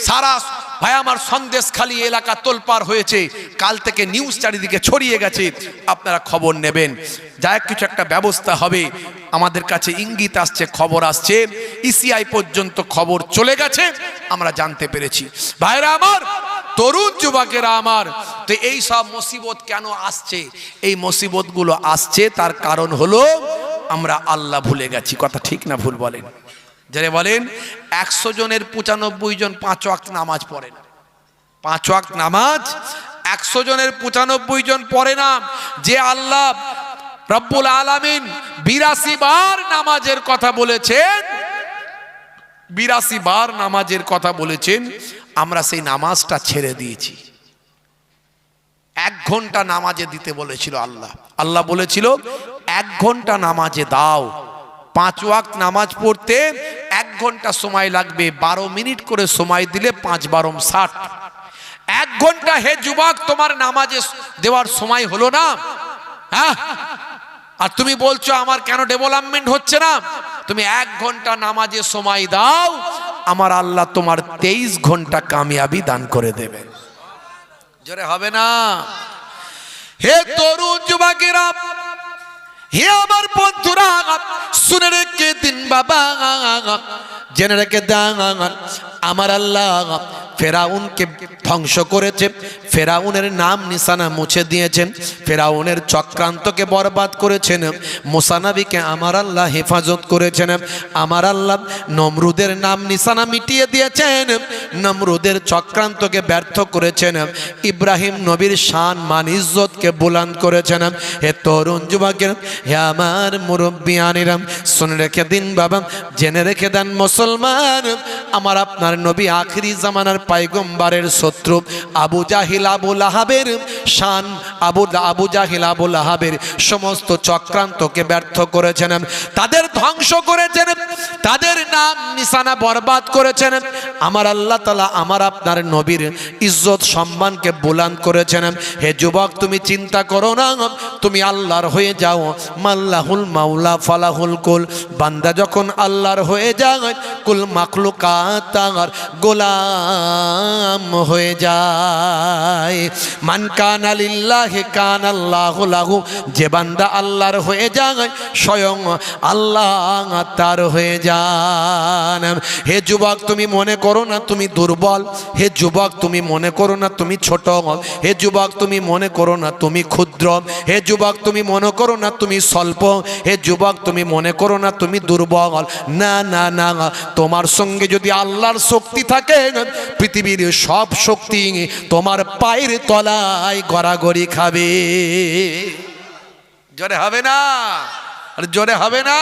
সারা ভাই আমার সন্দেশখালী এলাকা তোলপাড় হয়েছে, কাল থেকে নিউজ চারিদিকে ছড়িয়ে গেছে, আপনারা খবর নেবেন। যাই কিছু একটা ব্যবস্থা হবে, আমাদের কাছে ইঙ্গিত আসছে, খবর আসছে, ইসিআই পর্যন্ত খবর চলে গেছে, আমরা জানতে পেরেছি। ভাইরা আমার, তরুণ যুবকেরা আমার, তো এই সব মুসিবত কেন আসছে? এই মুসিবতগুলো আসছে তার কারণ হলো আমরা আল্লাহ ভুলে গেছি। কথা ঠিক না ভুল বলেন? যারা বলেন 100 জনের 95 জন 5 ওয়াক্ত নামাজ পড়ে না। 5 ওয়াক্ত নামাজ 100 জনের 95 জন পড়ে না। যে আল্লাহ রব্বুল আলামিন 82 বার নামাজের কথা বলেছেন, 82 বার নামাজের কথা বলেছেন, আমরা সেই নামাজটা ছেড়ে দিয়েছি। 1 ঘন্টা নামাজে দিতে বলেছিল আল্লাহ। আল্লাহ বলেছিল 1 ঘন্টা নামাজে দাও। 5 ওয়াক্ত নামাজ পড়তে 1 ঘন্টা সময় লাগবে, 12 মিনিট করে সময় দিলে 5 বারম 60। 1 ঘন্টা হে যুবক তোমার নামাজে দেওয়ার সময় হলো না? হ্যাঁ, আর তুমি বলছো আমার কেন ডেভেলপমেন্ট হচ্ছে না? তুমি 1 ঘন্টা নামাজে সময় দাও, আমার আল্লাহ তোমার 23 ঘন্টা কামিয়াবি দান করে দেবেন। জোরে হবে না? হে তরুণ যুবকেরা, হে আমার বন্ধুরা, শুনে রেখে দিন বাবা, জেনে রেখে দেন, আমার আল্লাহ ফেরাউনকে ধ্বংস করেছে, ফেরাউনের নাম নিশানা মুছে দিয়েছেন, ফেরাউনের চক্রান্তকে বরবাদ করেছেন। মুসা নবীকে আমার আল্লাহ হেফাজত করেছেন। আমার আল্লাহ নমরুদের নাম নিশানা মিটিয়ে দিয়েছেন, নমরুদের চক্রান্তকে ব্যর্থ করেছেন। ইব্রাহিম নবীর শান মান ইজ্জতকে বুলন্দ করেছেন। হে তরুণ যুবকের, হে আমার মুরব্বিয়ানিরা, শুনে রেখে দিন বাবা, জেনে রেখে দেন মুসলমান, আমার আপনার নবী আখিরি জামানার পয়গম্বরের শত্রু আবু জাহিল আবু লাহাবের শান, আবু জাহিল আবু লাহাবের সমস্ত চক্রান্তকে ব্যর্থ করেছেন, তাদের ধ্বংস করেছেন, তাদের নাম নিশানা বরবাদ করেছেন। আমার আল্লাহ তাআলা আমার আপনার নবীর ইজ্জত সম্মানকে বুলন্দ করেছেন। হে যুবক, তুমি চিন্তা করো না, তুমি আল্লাহর হয়ে যাও। মাল্লাহুল মাওলা ফালাহুল কুল, বান্দা যখন আল্লাহর হয়ে যায়, কুল মাখলুকাত তার গোলাম হয়ে যায়। মান কানা লিল্লাহি কানা আল্লাহু লাহু, যে বান্দা আল্লাহর হয়ে যায় স্বয়ং আল্লাহ তার হয়ে যান। হে যুবক, তুমি মনে করো না তুমি দুর্বল, হে যুবক তুমি মনে করো না তুমি ছোট, হে যুবক তুমি মনে করো না তুমি ক্ষুদ্র, হে যুবক তুমি মনে করো না তুমি স্বল্প, হে যুবক তুমি মনে করো না তুমি দুর্বল। না না না, তোমার সঙ্গে যদি আল্লাহর শক্তি থাকে, পৃথিবীর সব শক্তি তোমার পায়ের তলায় গড়াগড়ি খাবে। জোরে হবে না? আর জোরে হবে না?